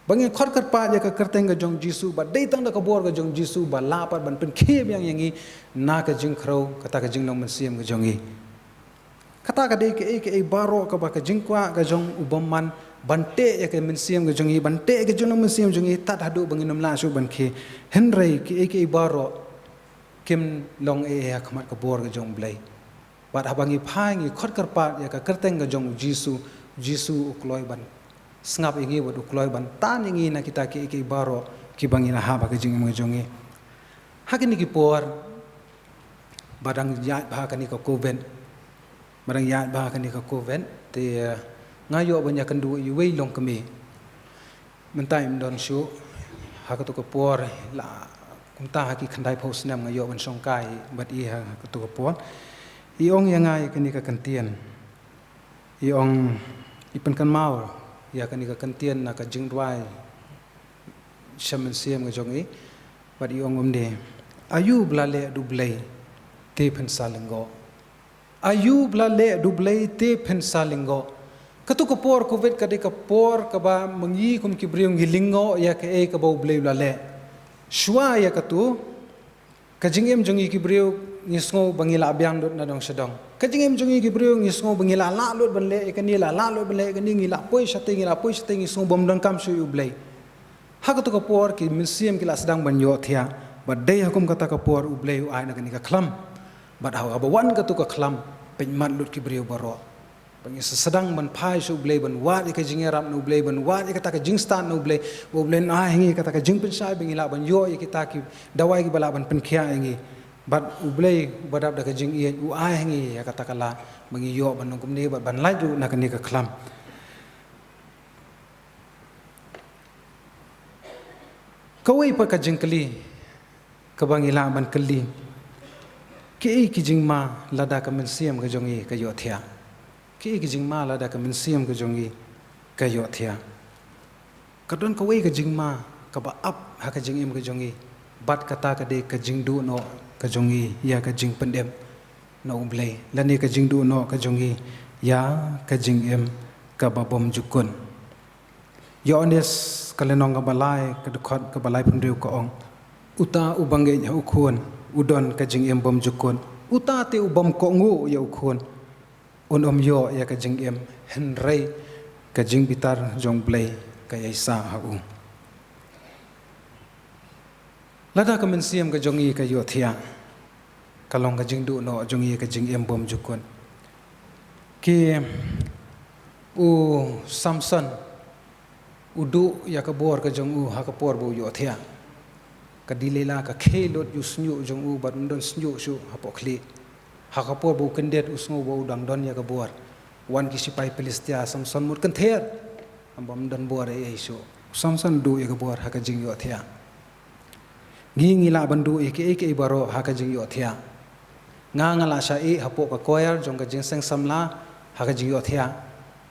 bangi khot kat pa ya ka kerteng ka jong jisu ba dei tang da ka bor ka jong jisu ba la pat ban pen khem yang yangi na ka jing khrau kata ka jing long man siam ka jong kata ka de ke baro ka ba ka jing kwa ka jong ubamman bante ya ke min siam ka jong bante ka jong man siam jong tat hadu bangi nom la su ban khe henrei ke baro kim long ya khamat ka bor ka jong blai bat habangi phangi khot kar pa ya ka kerteng ka jong jisu ukloi ban sngap ingi wad ukloi ban tan ingi na kita ke baro ki bangi na ha ba ka jing mo jong hakini ki por badang ya ba ka ni ka koven barang ya ba ka ni ka koven te ngayo banya kandu yu wei long kami mentai don shu ha ka to ka por la kumta ha ki khandai phos nam ngayo ban song kai bat I ha ka to ka por I ong yang ngai ka ni ka kantian I ong I pen kan mau ya ka ni ka kantian na ka jing rwai shaman siam ga jong bat I ong de ayu blale du blei te pen salingo ayu blale du blei te pen salingo katu ka por covid ka de ka por ka ba mangi kum ki briong hilingo ya ka ka ba blei blale shwa ya katu ka jingem jongi ki briong nisngo bangila abyang dot na dong sedong ka jingem jongi ki briong nisngo bangila la lot ban le ka ni la lot ban le ka ni ngila poi sate nisngo bom dong kam su U Blei ha katu ka por ki minsiam ki la sedang ban yo thia ba dei hakum kata ka por U Blei ai na ka ni ka khlam ba haw ba wan katu ka khlam pen mat lut ki briong baro bangi sedang ban phai su Blei ban wat ka jingeram no Blei ban wat ka ta ka jingstan no Blei U Blei na hingi ka ta ka jing pen sai bangila ban yo ki ta ki dawai ki bala ban pen khia hingi bat U Blei badap da ka jing I u ai hingi ya ka ta kala bangi yo ban kum ni ban lai du na ka ni ka khlam kawai pa ka jing kali ka bangila ban kali ki jing ma lada ka men siam ka jong ka yo thia ki jing ma lada ka men siam ka jong ka yo thia ka don kawai ka jing ma ka ba up ha ka jing im ka jong bat kata ka de ka jing du no ka jong ya ka jing pendem no U Blei lani ka jing du no ka jong ya ka jing em ka ba bom jukun yo ones kalenong ka balai ka khot ka balai phunriu ka ong uta u bangeit ha u khon udon ka jing em bom jukun uta te u bom ko ngu ya u khon om yo ya ka jing em henrei ka jing bitar jong Blei ka yaisa ha u lada ka men siam ka jong ka yo thia kalong ka jing du no jong ka jing em bom jukun ki u samson udu ya ka bor ka jong ha ka por bo yo thia ka dilela ka khelot yu snyu jong bat don snyu su ha po khli ha ka por bo kendet usngo bo dang don ya ka bor wan ki sipai Palestia samson mut kan ther ambam don bor e su samson du ya ka bor ha ka jing yo thia ngi la bandu ke baro ha ka jing yo thia nga la sha ha po ka koyar jong ka jing seng samla ha ka jing yo thia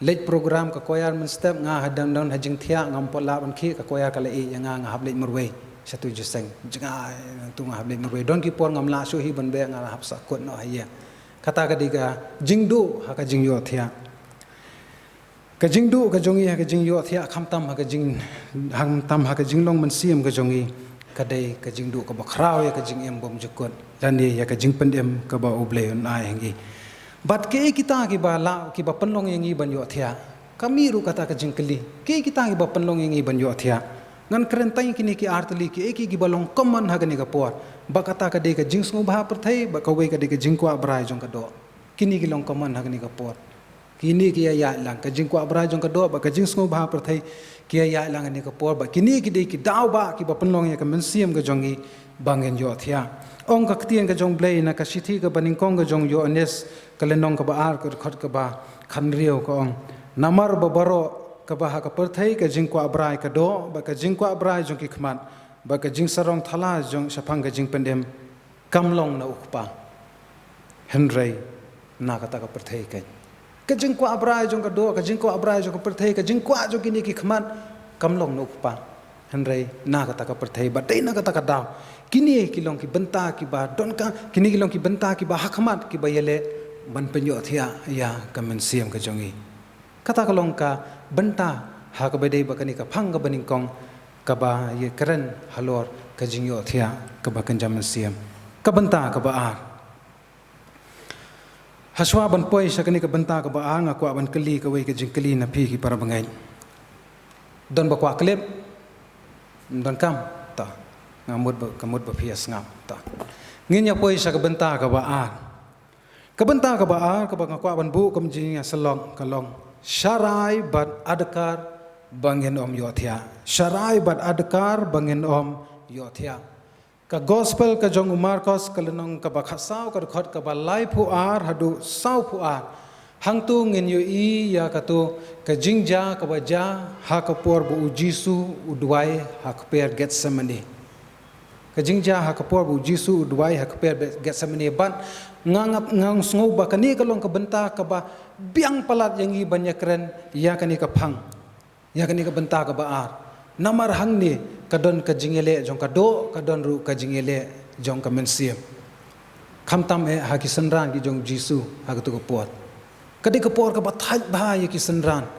late program ka koyar men step nga hadam don ha jing thia ngam po la ban khi ka koyar ka le nga hab le murwe satu juseng jinga tu nga hab le murwe don ki por ngam la su hi ban be nga hab sa kot no ha ya kata ka diga jing du ha ka jing yo thia ka jing du ka jong ha ka jing yo thia kham tam ha ka jing hang tam ha ka jing long man siam ka jong kadai ka jing du ka ba khrau ya ka jing em bom jukon lani ya ka jing pendem ka ba U Blei on ai hangi bat ke kita ki ba la ki ba panlong yangi ban yo thia kami ru kata ka jing kali ke kita ki ba panlong yangi ban yo thia ngan krentai kini ki artli ki ki balong common ha gani ka por ba kata ka de ka jing sngu ba per thai ba ka wei ka de ka jing kwa brai jong ka do kini ki long common ha gani ka por kini ki ya lang ka jing kwa brai jong ka do ba ka jing sngu ba per thai kia ya lang ni ka por ba kini ki de ki daw ba ki ba panlong ya ka men siam ka jongi bangin iohthiah ong ka ktien ka jong blei na ka sithi ka baningkong ka jong yo anes ka lenong ka baar ka khot ka ba khan riau ka ong namar ba baro ka ba ha ka perthai ka jingkwa abrai ka do ba ka jingkwa abrai jong ki khmat ba ka jing sarong thala jong sapang ka jing pendem kamlong na ukpa henrei na ka ta ka perthai ka jingkwa abrai jong ka do ka jingkwa abrai jong ka perthai ka jingkwa jong kini ki khmat kamlong na ukpa henrei na ka ta ka perthai ba dei na ka ta ka daw kini kilong ki benta ki ba don ka kini kilong ki benta ki ba hakmat ki ba yele ban penyo thia ya kamen siam ka jongi kata kalong ka benta ha ka bedei ba kani ka phang ka baningkong ka ba ye karen halor ka jingyo thia ka ba kan jaman siam ka benta ka ba ar haswa ban poi sa kani ka benta ka ba ar nga kwa ban kali ka wei ka jing kali na phi ki para bangai don ba kwa klep don kam ta ngamut ba phias ngam ta nginya poi sa ka benta ka ba ar kabenta ka ba ka ba ngakwa ban bu kam jinga salong kalong syarai bat adkar bangin om iohthiah syarai bat adkar bangin om iohthiah ka gospel ka jong Marcos kalenong ka ba khasau ka khot ka ba lai phu ar hadu sau phu ar hangtu ngin yo I ya ka tu ka jingja ka ba ja ha ka por bu jisu udwai ha ka per Getsemani ka jingja ha ka por bu jisu udwai ha ka per Getsemani ban ngang ngau ba kani kalong ka benta ka ba biang palat yang I banyak keren ya kani ka phang ya kani ka benta ka ba ar namar hang ni kadon ka jingele jong ka do kadon ru ka jingele jong ka mensiam khamtam e ha ki sanran ki jong jisu ha ka tu ka pot kadi ka por ka ba thaj ba ye ki sanran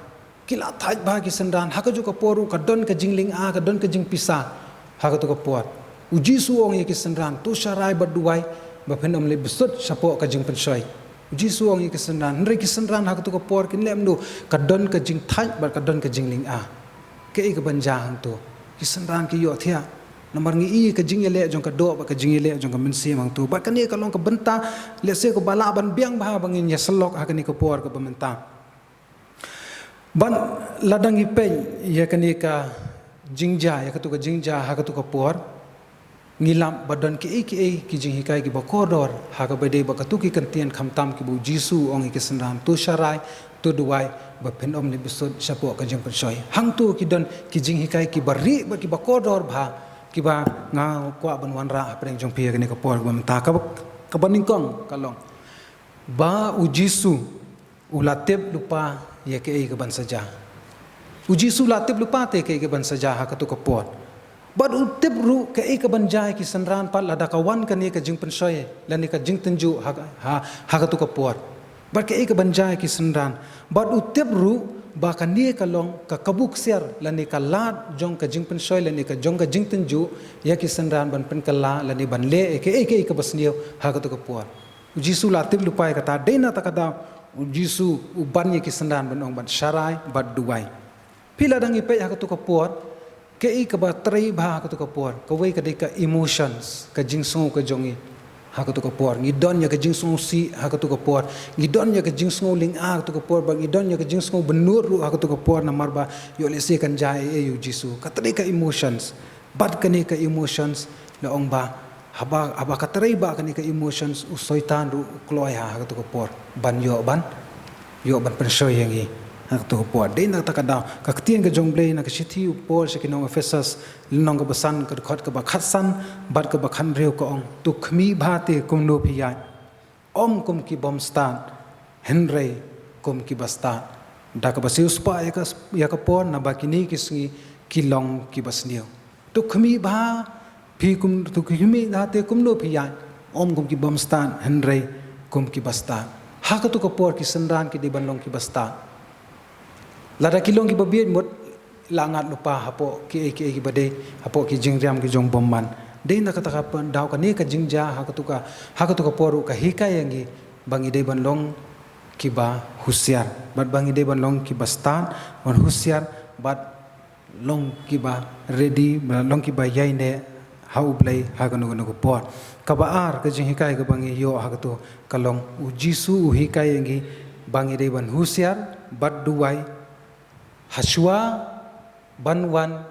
kila thaj ba ki sanran ha ka ju ka poru kadon ka jingling a kadon ka jing pisa ha ka tu ka pot u jisu ong ye ki sanran tu syarai ba duai ba phenom le besut sapo ka jing pensoi jisu ong ki sanran nri ki sanran ha tu ka por kin lem nu ka don ka jing thai ba ka don ka jing ling a ke I ka banja hang tu ki sanran ki iohthiah namar ngi I ka jing ele jong ka do ba ka jing ele jong ka mensi mang tu ba kani ka long ka benta le se ko bala ban biang ba bangin ya selok ha kani ka por ka bamenta ban ladang I pen ya kani ka jingja ya ka tu ka jingja ha ka tu ka por ngilam badan ki jing hikai ki bakodor ha ka bedei ba katu ki kantian khamtam ki bu jisu ong ki sanran tu syarai tu duai ba phenom ni bisod sapo ka jing pensoi hang tu ki don ki jing hikai ki bari ba ki bakodor bha ki ba nga kwa ban wan ra apreng jong pia ni ka por ba menta ka baningkong kalong ba u jisu ulatib lupa ye ke ban saja u jisu latib lupa te ke ban saja ha ka tu ka por bad utip ru ke ka banjai ki sanran pat lada kawan kan ka jing pensoi lan ka jing tenju ha ka tu ka por bad ke ka banjai ki sanran bad utip ru ba kan ka long ka kabuk ser lan ka lat jong ka jing pensoi lan ka jong ka jing tenju ya ki sanran ban pen kala lan ban le ke ka basnio ha ka tu ka por jisu latip lupai kata dena takada jisu uban ki sanran ban ong ban syarai bad duai pila dang ipe ha ka tu ka por ke ka ba trai ba ka tu ka por ka wei ka de ka emotions ka jingsu ka jongi ha ka tu ka por ngi don ya ka jingsu si ha ka tu ka por ngi don ya ka jingsu ling a ka tu ka por ba ngi don ya ka jingsu benur ru ha ka tu ka por na marba yo le se kan jai e yu jisu ka trai ka emotions bad ka ne ka emotions na ong ba haba ka trai ba ka ne ka emotions u soitan ru kloi ha ka tu ka por ban yo ban pensoi yang i nak tu puat dei nak takadaw kaktian ka jong blei nak sithi upol sa kinong Ephesus linong ka basan ka khot ka ba khatsan bat ka ba khan reu ka ong tu khmi bhate kum no phiyai om kum ki bom stan henrei kum ki basta da ka basiu spa ya ka pon na bakini kisngi kilong ki basnio tu khmi bha phi kum tu khmi bhate kum no phiyai om kum ki bom stan henrei kum ki basta ha ka tu ka por ki sanran ki di banlong ki basta lada kilong ki babiet mot langat lupa hapo ki bade hapo ki jingjam ki jong bomman dei na kata kapan daw ka ni ka jingja ha ka tuka poru ka hikai yangi bangi dei ban long ki ba husiar bat bangi dei ban long ki bastan wan husiar bat long ki ba ready long ki ba yaine ha U Blei ha ka no por ka ba ar ka jing hikai ka bangi yo ha ka tu kalong u jisu u hikai yangi bangi dei ban husiar bat duai Hasua banwan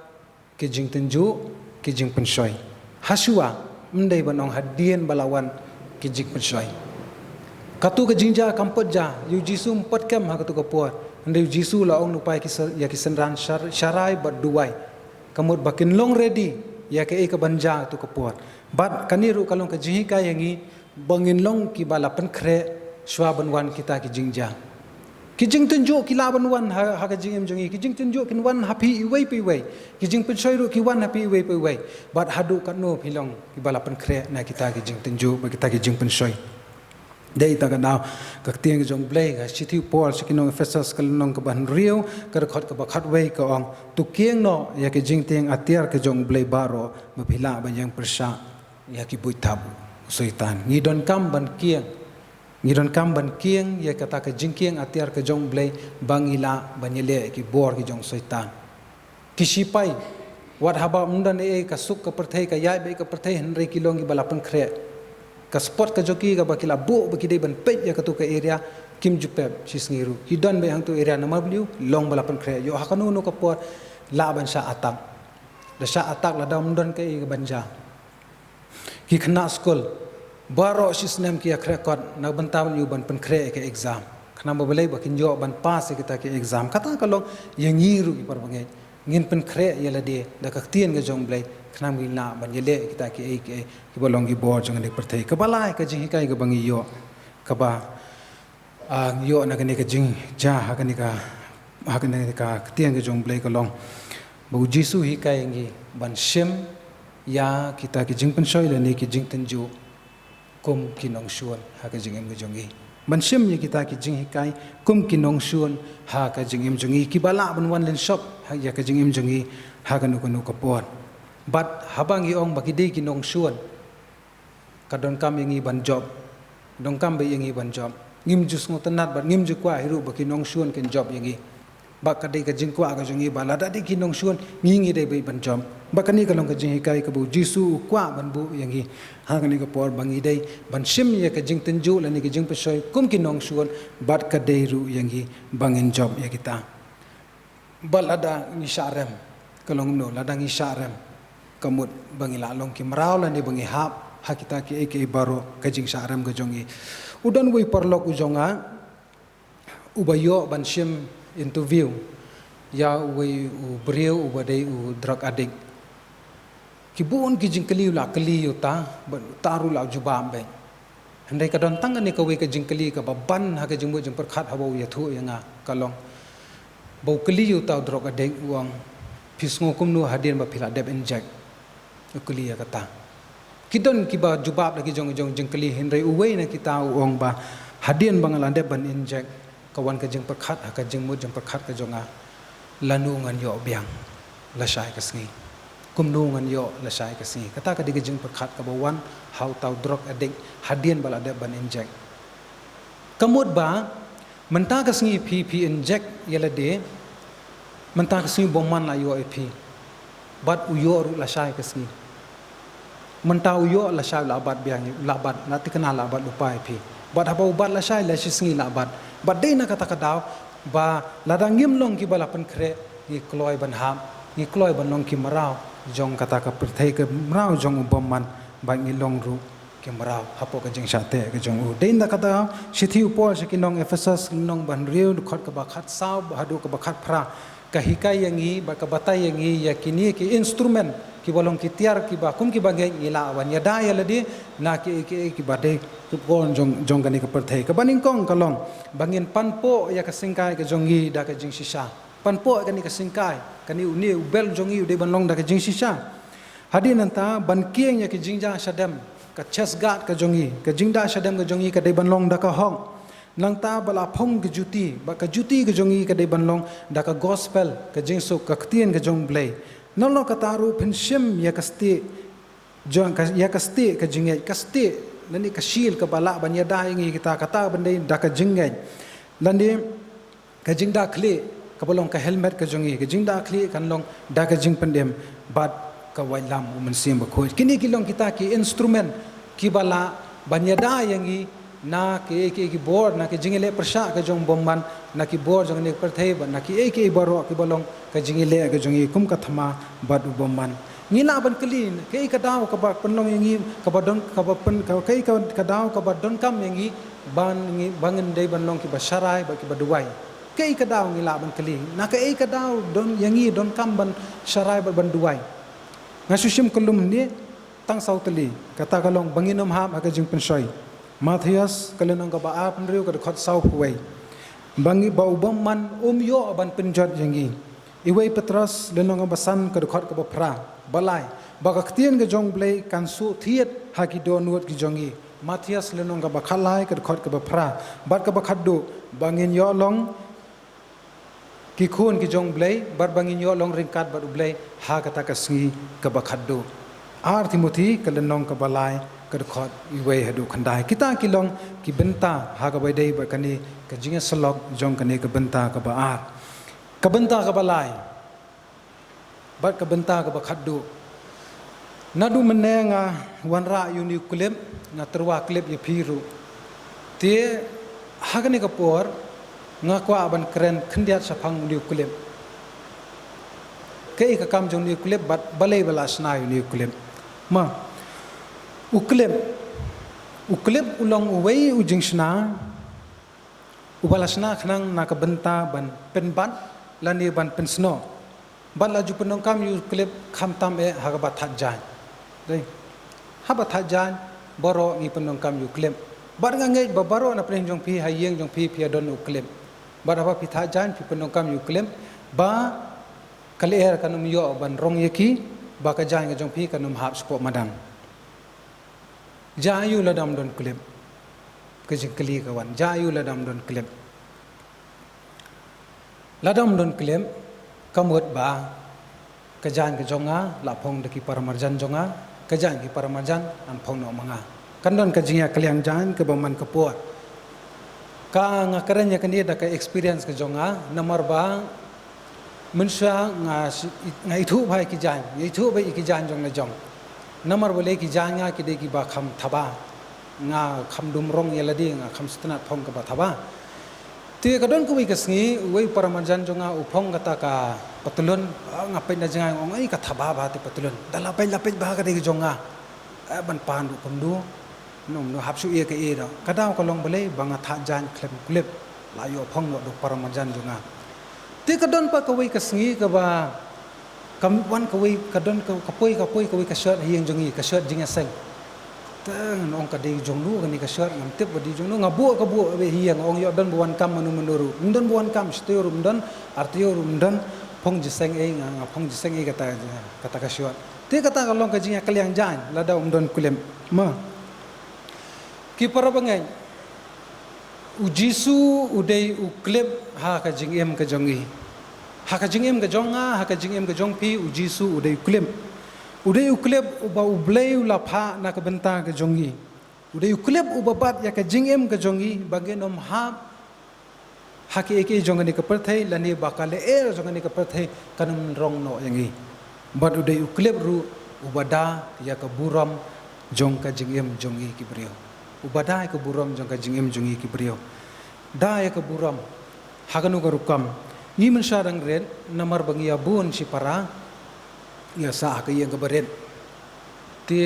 ke jing tenju ke jing pensoi Hasua mendai banong hadian balawan ki jing pensoi katu ke jingja kampot ja yu jisu empat kem ha katu kapor ndai jisu la ong nupai ki ya ki senran syarai bat duai kamut bakin long ready ya ke ka banja tu kapor bat kaniru kalong ke jihika yangi bangin long ki balapan kre shwa banwan kita ki jingja ki jing tunjuk ki laban wan ha ka jing em jongi ki jing tunjuk kin wan happy iwei pi wei ki jing pensoi ru ki wan happy iwei pi wei bat hadu kat no pilong ki balapan kre na kita ki jing tunjuk ba kita ki jing pensoi dei ta ka naw ka tiang ki jong blei ga chithi pol sikinong efesos kalong ka ban riu ka khot ka ba khat wei ka ong tu kieng no ya ki jing tiang atiar ka jong blei baro ma phila ba yang persa ya ki buitab soitan ni don kam ban kieng ngiron kam ban kieng ya kata ke jingkieng atiar ke jong blei bangila banyele ki bor ki jong soitan kisipai wat haba mundan e ka suk ka perthai ka yai be ka perthai henre kilong ki balapan khre ka spot ka joki ka bakila bu bakide ban pet ya ka tu ka area kim jupep sisngiru hidon be hang tu area nama bliu long balapan khre yo hakanu no ka pot la ban sha atak da sha atak la da mundan ka e banja ki khna school baro sisnem ki akrekot na bantam yu ban pen kre ke exam khana babelai bakin yo ban pass kita ke exam kata kalong yangiru ki parbangai ngin pen kre yela de da ka tien ga jong blai khana mi na ban yele kita ke ki bolong ki bor jong ne perthai ka balai ka jing kai ga bangi yo ka ba yo na ka ne ka jing ja ha ka ne ka tien ga jong blai kalong bu jisu hi kai ngi ban shem ya kita ki jing pen soi le ne ki jing tenju kum kinong shuan ha ka jing em jongi ban sim ye kita ki jing hikai kum kinong shuan ha ka jing em jongi ki bala ban wan len shop ha ya ka jing em jongi ha ka nu ka pon bat habang ong baki de kinong shuan ka don kam yengi ban job dong kam be yengi ban job ngim jus ngotanat bat ngim ju kwa hiru baki nong shuan ken job yengi bak ka de ka jing kwa ka jongi bala da de kinong shuan ngingi de be ban job bakani kalong ka jing hikai ka bu jisu kwa ban bu yengi ha ka ni ka por bangi dei ban sim ye ka jing tenju la ni ka jing pesoi kum ki nong suan bat ka dei ru yengi bangin job ya kita balada ni syarem kalong no ladang ni syarem kamut bangi la long ki marau la ni bangi hap ha kita ki ke baro ka jing syarem ka jongi udan wi parlok ujonga ubayo ban sim interview ya wi u breu u badai u drug addict kibun ki jingkali la kali yuta taru la jubam be handai ka don tang ni ka we ka jingkali ka baban ha ka jingmu jing perkhat habo yathu yanga kalong bau kali yuta drog adek uang pisngo kumnu hadin ba phila deb inject kali ya kata kidon ki ba jubab lagi jong jingkali hindai uwe na kita uang ba hadin bangala deb ban inject kawan ka jing perkhat ha ka jingmu jing perkhat ka jonga lanu ngan yo biang la shai ka sngi kumnungan yo la sai kasi kata ka digajing perkhat ka bawan how tau drug addict hadian bala de ban inject kamut ba menta ka sngi pp inject yela de menta ka sngi bomman la yo ip bat uyo ru la sai kasi menta uyo la sai la bat biang la bat na tikana la bat lupa ip bat haba bat la sai la sngi la bat de na kata ka daw ba ladang ngim long ki bala pan kre ni kloi ban ham ni kloi ban long ki marau jong kata ka perthai ke marau jong ubamman bang ilong ru ke marau hapo ka jing sate ke jong u dein da kata sithi upor sikinong efesos nong ban riu khot ka bakhat saw hadu ka bakhat phra ka hikai yangi ba ka batai yangi yakini ki instrument ki bolong ki tiar ki ba kum ki bangai ila wan yada yaladi na ki bade ku kon jong gani ka perthai ka baning kong kalong bangin panpo ya ka singkai ka jongi da ka jing sisa panpo kani ka singkai kani uni ubel jongi ude banlong da ka jing sisa hadin anta ban kieng ya ki jingja sadam ka chesgat ka jongi ka jingda sadam ka jongi ka de banlong da ka hong nang ta bala phong ka juti ba ka juti ka jongi ka de banlong da ka gospel ka jingso ka ktien ka jong blei nolo ka taru pensim ya kasti jong ka ya kasti ka jingai kasti lani ka shil ka bala ban ya da ngi kita kata bandai da ka jingai lani ka jingda kle kabalong ka helmet ka jongi ka jingda kli kan long da ka jing pandem bat ka wailam uman sim ba khoi kini kilong kita ki instrument ki bala banyada yangi na ki board na ki jingile persha ka jong bomban na ki board jong ne perthai ba na ki baro ki balong ka jingile ka jongi kum ka thama bat bomban ngila ban kelin kei kadau ka ba penlong yangi ka ba don ka ba pen ka kei ka kadau ka ba don kam yangi ban ngi bangen dei ban long ki ba syarai ba ki ba duai kei kadau ngila ban kelin na kei kadau don yangi don kam ban syarai ba ban duai ngasusim kelum ni tang sau teli kata kalong banginom ha ka jing pensoi Matthias kalenong ka ba a penriu ka khot sau huai bangi ba ubam man yo ban penjat yangi iwei Petrus lenong ka basan ka khot ka ba phra balai bagaktian ke jong blei kan su thiet haki do nuot ki jongi Matthias lenong ka bakhalai ka khot ka phra bat ka bakhaddu bangin yo long ki khun ki jong blei bat bangin yo long ringkat bat blei ha kata ka sngi ka bakhaddu ar Timothy ka lenong ka balai ka khot iwei hadu khandai kita ki long ki benta ha ka bai dei ba kani ka jinga slok jong kani ka benta ka ba ar ka benta ka balai bat ka benta ka bakhaddu nadu menenga wanra yuni klip na terwa klip ye phiru te hagani ka por nga kwa ban kren khndiat saphang ni klip kei ka kam jong ni klip bat balai bala sna yuni klip ma uklip ulong uwei ujingshna ubalasna khnang na ka benta ban penban lani ban pensno ban laju penong kam yu klip kham tam e hagabat thajan dei habat thajan boro ngi penong kam yu klip bar nga ngei ba baro na preng jong phi hayeng jong phi don u klip bar apa phi thajan phi penong kam yu klip ba kalier kanum yo ban rong yeki ba ka jan nga jong phi kanum hap spo madang jayu ladam don klip ke jing kli kawan jayu ladam don klip ladam don klip kamut ba kajan ke jonga la phong de ki paramarjan jonga kajan ki paramarjan an phong no manga kandon ka jinga kaliang jan ke baman ke puat ka nga karanya kan dia da ka experience ke jonga nomor ba mensha nga ithu bhai ki jan ithu bai ki jan jong na jong nomor bole ki jan nga ki de ki ba kham thaba nga kham dum rong yeladi nga kham stnat phong ka ba thaba ti kadon ko wi kasngi wei paramarjan jonga upong kata ka patulun ngapai na jangai ong ai ka thaba ba ti patulun dalapai lapet ba ka de jonga ban pan du komdu nom no hapsu e ka e da kadaw ka long bale banga tha jan klep klep la yo phong no do paramarjan jonga ti kadon pa ka wei kasngi ka ba kam wan ka wei kadon ka poi ka wei ka shirt hieng jongi ka shirt jingiaseng tang ong ka de jong lu ka ni ka shirt ngam tip ba di jong lu ngabu ka bu be hieng ong yo don buan kam manu menuru ndon buan kam steo rum don artio rum don phong jiseng e nga phong jiseng e kata ka shirt te kata ka long ka jinga kaliang jan la da don kulem ma ki para bangai ujisu udei uklep ha ka jingem ka jongi ha ka jingem ka jonga ha ka jingem ka jongpi ujisu udei kulem udei uklep uba ublei ula pha na ka benta ka jongi udei uklep ubabat ya ka jingem ka jongi bagenom ha haki eke jongani ka perthai lani bakale er jongani ka perthai kanum rong no yangi bad udei uklep ru ubada ya ka buram jong ka jingem jongi ki brio ubada ka buram jong ka jingem jongi ki brio da ya ka buram haganu ka rukam ni mensyarang red namar bangi abun si para ya sa ka yang ka beret ti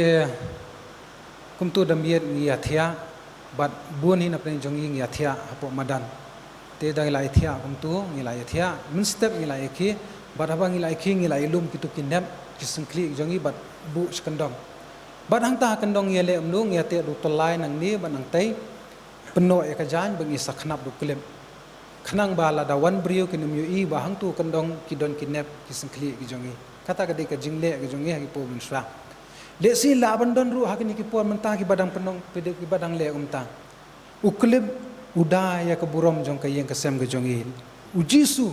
kumtu damiet ni athia bat bun hin apne jongi ni athia apo madan te dang lai thia kumtu ni lai athia min step ni lai ki bat abang ni lai ki ni lai lum kitu kinap kisengkli jongi bat bu skandong bat hang ta kandong ye le umnu ngi ate du tolai nang ni ban nang tai peno e ka jan bangi sakhnap du klem khnang bala da wan brio kinum yu I ba hang tu kandong kidon kinap kisengkli ki jongi kata ka de ka jingle ki jongi ha ki po min sra le si la ban don ru ha ki ki po menta ki badang penong pede ki badang le umta uklem udaya ka buram jong ka yeng ka sem ka jongi ujisu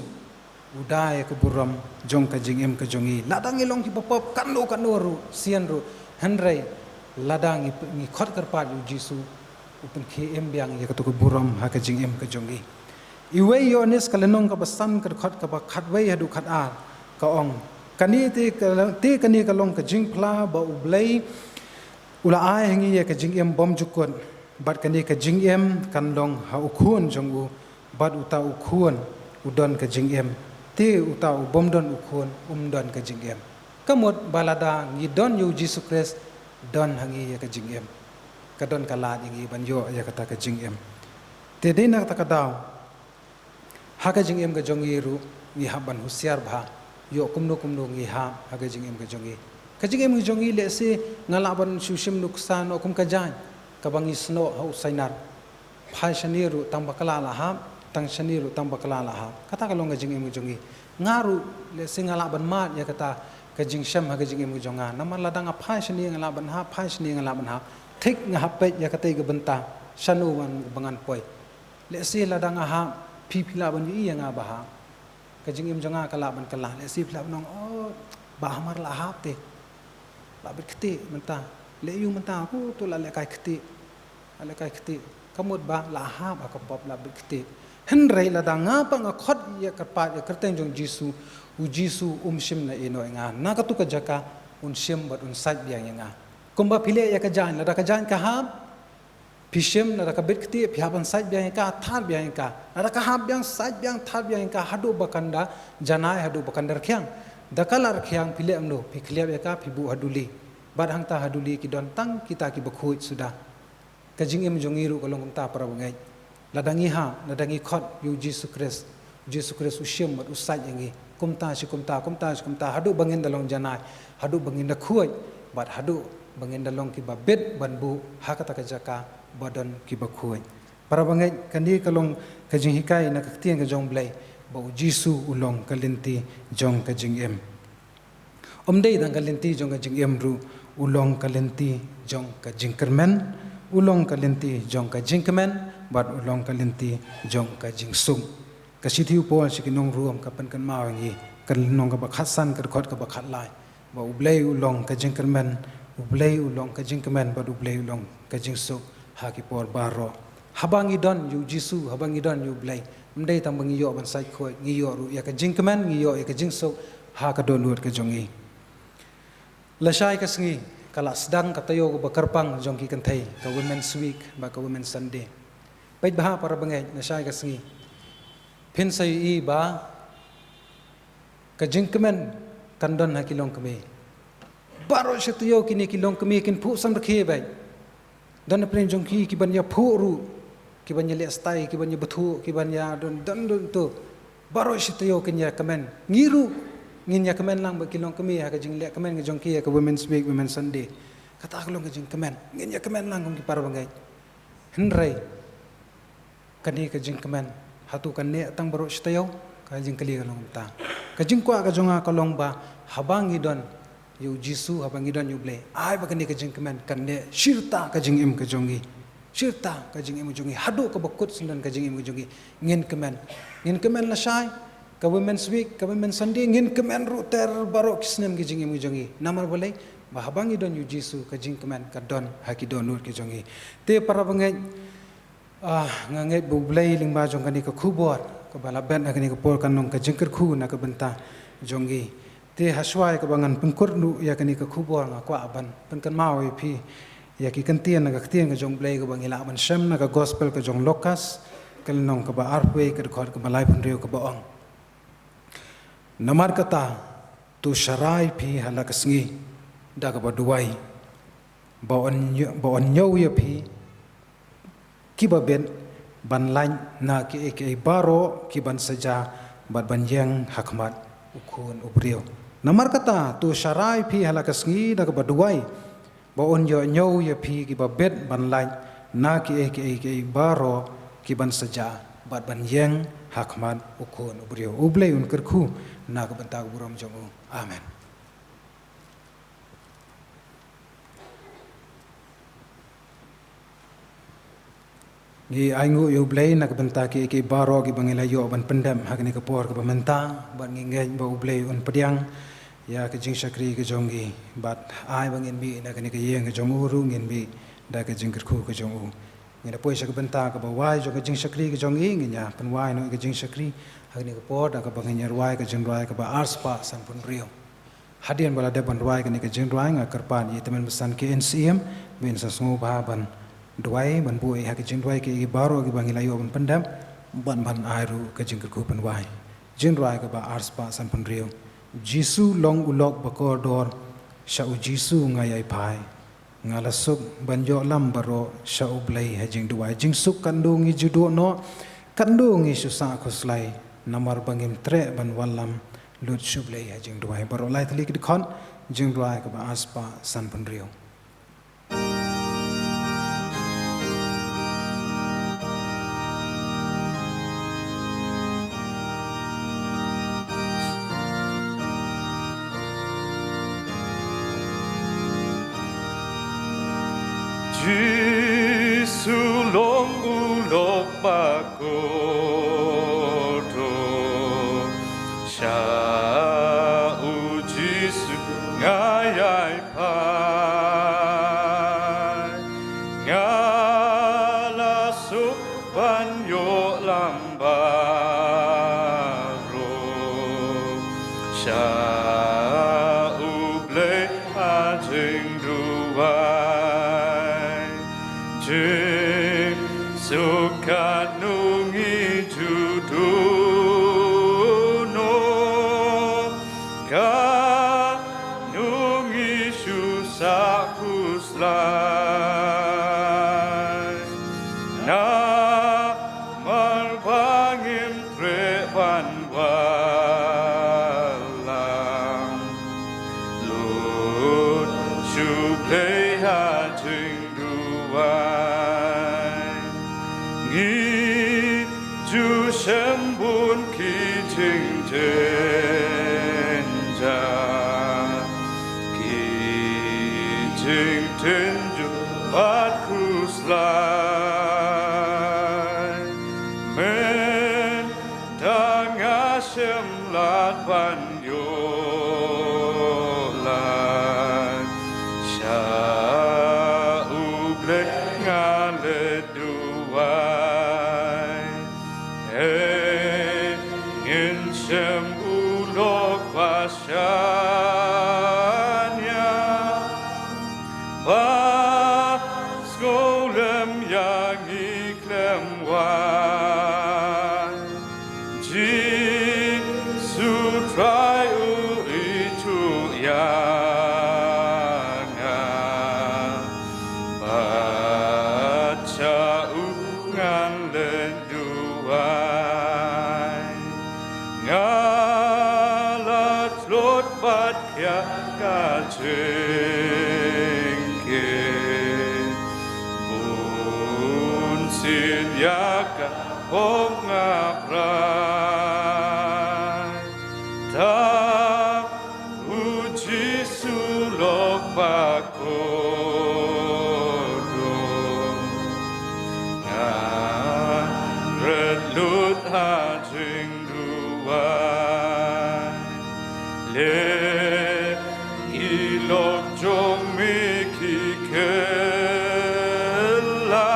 udaya ka buram jong ka jingem ka jongi ladang ilong ki popop kanlo ru sian ru handrai ladang ngi khot karpat ujisu upun ke em biang ya ka to ka buram ha ka jingem ka jongi iwe yones kalenong ka basan ka khot ka ba khatwei hadu khat a ka ong kani te kani ka long ka jingpla ba ublei ula ai hangi ya ka jingem bom jukon bat kani ka jingem kan long ha ukhun jongu bat uta ukhun udon ka jingem te uta bom don ukhun don ka jingem kamot balada ngi don yu Jesus Christ don hangi ya ka jing em ka don kala ngi ban yo ya kata ka jing em te de na ta ka daw ha ka jing em ka jongi ru ngi haban husiar bha yo kumno ngi ha ka jing em ka jongi le se ngala ban sushim nuksan o kum ka jan ka bangi sno hau sainar phai shaniru tambakala la ha tang shaniru tambakala la ha kata ka long ka jing em ka jongi ngaru le se ngala ban mat ya kata ka jing sham ha ka jing em ka jonga naman ladang a phai shani ngala ban ha phai shani ngala ban ha thik nga hapet ya kata ga benta shanu wan bangan poi le se ladang a ha phi phila ban yi nga ba ha ka jing em jonga kala ban kala le se phila nong oh ba hamar la ha te la bit khti menta le yu menta ko to la le kai khti ale kai khti kamut ba la ha ba ka pop la bit khti hen rei la da nga pa nga khot ya ka pa ya kerteng jong jisu u jisu shim na ino nga na ka tu ka jaka shim bat sat biang nga kumba phile ya ka jan la da ka jan ka ha phishim na da ka bit khti phyaban sat biang ka thar biang ka na da ka ha biang sat biang thar biang ka hadu bakanda janai hadu bakandar khyang dakalar khyang phile amno phikhlep ya ka phibu haduli bad hang ta haduli ki don tang kita ki bakhuit sudah ka jing em jongiru ko long ta para bangai ladangi ha ladangi khot yu Jesus Christ ushim mat usai yangi kumta hadu bangin dalong janai hadu bangin da khuai bat hadu bangin dalong ki babet banbu hakata ka jaka badan ki bakhuai para bangai kandi kalong ka jing hikai na ka tiang ka jong blai bau jisu ulong kalinti jong ka jing em omdei dang kalinti jong ka jing em ru ulong kalinti jong ka jing kermen ulong kalinti jong ka jing kemen bat ulong kalinti jong ka jing sung ka sithiu pol sikinong ruam ka pan kan ma ngi kan nong ka bakhat san ka khot ka bakhat lai ba U Blei ulong ka jing kermen U Blei ulong ka jing kemen bat U Blei ulong ka jing sung ha ki por baro habangi don yu jisu habangi don U Blei mdei tam bangi yo ban sai khoi ngi yo ru ya ka jing kemen ngi yo ya ka jing sung ha ka don lut ka jongi la shai ka sngi kala sedang katayo ko bakarpang jong ki kanthai ka women's week ba ka women's sunday pait baha para bangai na shai ka sngi phin sai I ba ka jingkemen kandon ha kilong kami baro shatiyo kini kilong kami kin phu sam rakhe bai don pren jong ki ban ya phu ru ki ban ya le stai ki ban ya bathu ki ban ya don to baro shatiyo kin ya kamen ngiru ngin ya kemen lang ba kilong kami ha ka jing le kemen jong ki ka women's week women's sunday kata kalong ka jing kemen ngin ya kemen lang kong ki par bangai henrai kani ka jing kemen hatu kan ne tang baro shtayo ka jing kali kalong ta ka jing kwa ka jonga kalong ba habangi don yu jisu habangi don U Blei ai ba kani ka jing kemen kan ne shirta ka jing im ka jongi shirta ka jing im jongi hadu ka bakut sundan ka jing im jongi ngin kemen la shai ka women's week ka women's sunday ngin kemen ru ter baro kisnem ki jing im jongi namar bolai ba habangi don yu jisu ka jing kemen ka don haki don nur ki jongi te para bangai ngangai Bu Blei lingba jong kani ka khubor ka bala ben kani ka por kanong ka jing kyrkhu na ka benta jongi te haswai ka bangan pengkur nu ya kani ka khubor nga kwa ban pen kan mawi phi ya ki kan tien na ka tien ka jong Blei ka bangila ban shem na ka gospel ka jong lokas kal nong ka ba arpwe ka khot ka balai pun reu ka baong namar kata tu sharai phi halak sngi da ka ba duai ba on nyau ya phi kiba ben ban lain na ki ke baro ki ban saja bat ban yang hakmat ukun ubriyo namar kata tu sharai phi halakas ngi da ba duai ba on yo nyau ya phi ki ba bet ban lain na ki ke baro ki ban saja bat ban yang hakmat ukun ubriyo U Blei un kyrkhu na ka ban ta buram jong amen. Gi aingu U Blei nak benta ki baro ki bangila yo ban pendam hakni ka por ka bamenta ban ngeng ba U Blei un pediang ya ka jing shakri ka jongi bat ai bangin bi na kani ka yeng ka jong uru ngin bi da ka jing kyrkhu ka jong u ngina poi sa ka benta ka ba wai jo ka jing shakri ka jongi nginya pan wai no ka jing shakri hakni ka por da ka bangin wai ka jing wai ka ba ars pa san pun rio hadian bala de ban wai ka ni ka jing wai nga karpan ye temen besan ke NCM bin sa sngu ba ban duai ban bui ha jing duai ki baro ki bangila yo ban pendam ban airu ka jing kyrkhu ban wai jing duai ka ba ars pa san pun rio Jisu long ulok bakor dor sya u Jisu ngai ai pai ngalasuk banjo lam baro sya u Blei hajing duai jing suk kandung i judo no kandung i susa khuslai namar bangim tre ban walam lut syu Blei hajing duai baro lai tlik dikhon jing duai ka ba aspa san pun riu Jisu long ulok bakoto sya u Jisu ngai ai pai ngala suk banyo lambaro sya u Blei hajing duai Sukanungi juduno kanungi susaku slai na malbangim trepan walang lut Blei hajing duai ngi ju sembun ki jing tenja ki jing tenju bat kuslai men tanga sem lat ban yolan sya u Blei ngale duai in sem ulok pasyanya ba skolem yang iklem wan Jisu trai u itu yana baca ungan lenduai ngalat lot bat kya kajengke bun sin yaka pongaprai ta uji sulok bakodo ngaret lut hajing duai le ilok jong miki kela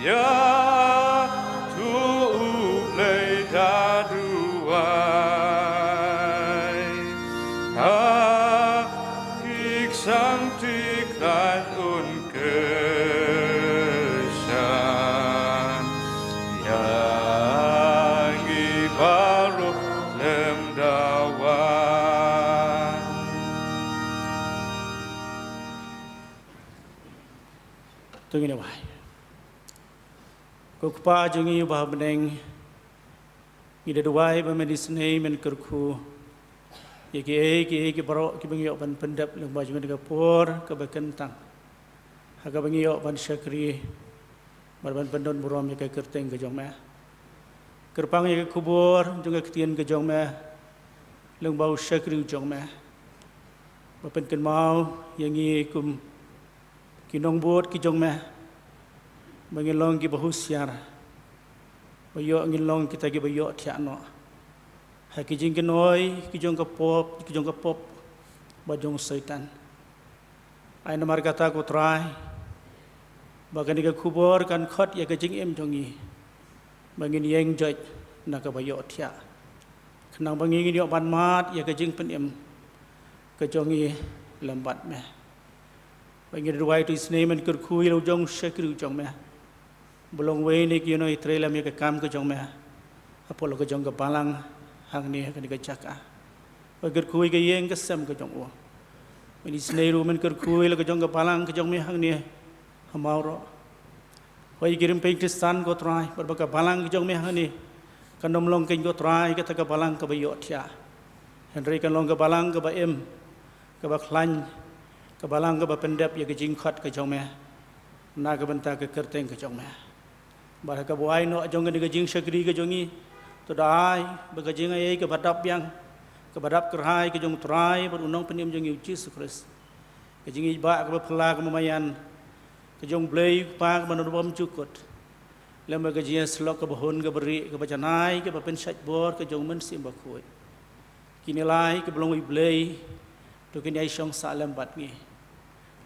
ya tu Blei daduai hakik sang tiklan un kesan yang ibaru lem dawan tungin awai ko kpa jungi ba beneng ida duai ba medisne men kyrkhu ye baro ki bangio ban pendap leng ba jungi por ka ba kentang ha ka bangio ban syakri ban pendon burom ye ka kerteng ke jong ma kerpang ye kubur jungi ketien ke jong ma leng bau syakri jong ma ba pen ken mau yang ngi kum kinong bot ki jong ma bangilong ki Husiar bayo ngilong kita ki bayo thiano ha ki jing kenoi ki jong ka pop ba jong setan ai namar kata ko trai bagan ka kubur kan khot ya ka jing em jongi bangin yeng joj na ka bayo thia khnang bangin yo ban mat ya ka jing pen em ka jongi lambat me bangin ruai tu isne men kyrkhu lo jong shakru jong me Balang wei ni kino itrela mi ka kam ko jong me apolo ko jong ka balang hang ni kan ka chaka bagar kui ke yeng ke sem ke jong o ini sneiru men kyrkhu la ke jong ka balang ke jong me hang ni Mawroh hoi kirim pe Kristan ko trai bar ka balang ke jong me hang ni kanom long ken ko trai ke ta ka balang ka ba iohthiah Henry kan long ka balang ka ba em ka ba khlan ka balang ka ba pendep ya ke jing khot ke jong me na ka banta ke kerteng ke jong me bar ka buai no jong ke jing sakri ke jongi to dai ba ka jing ai ke badap yang ke badap kerhai ke jong trai bar unong penim jong Jesus Christ ke jing ba ka ba phla ka mamayan ke jong Blei pa ka manobom cukut lem ba ka jing slok ka bahun ka beri ka bacanai ke ba pen sat bor ke jong men sim ba khoi kinilai ke belong U Blei to kini ai song salam bat ngi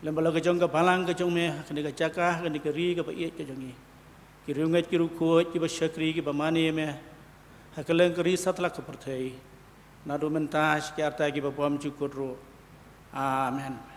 lem ba ka jong ka balang ke jong me ke ka caka ke ka ri ka ba iet ke jong ni kirunget kyrkhu ki ba syakri ki ba mani me hakaleng keri satla ke perthai nadu mentas ki arta ki ba pom cukut ro amen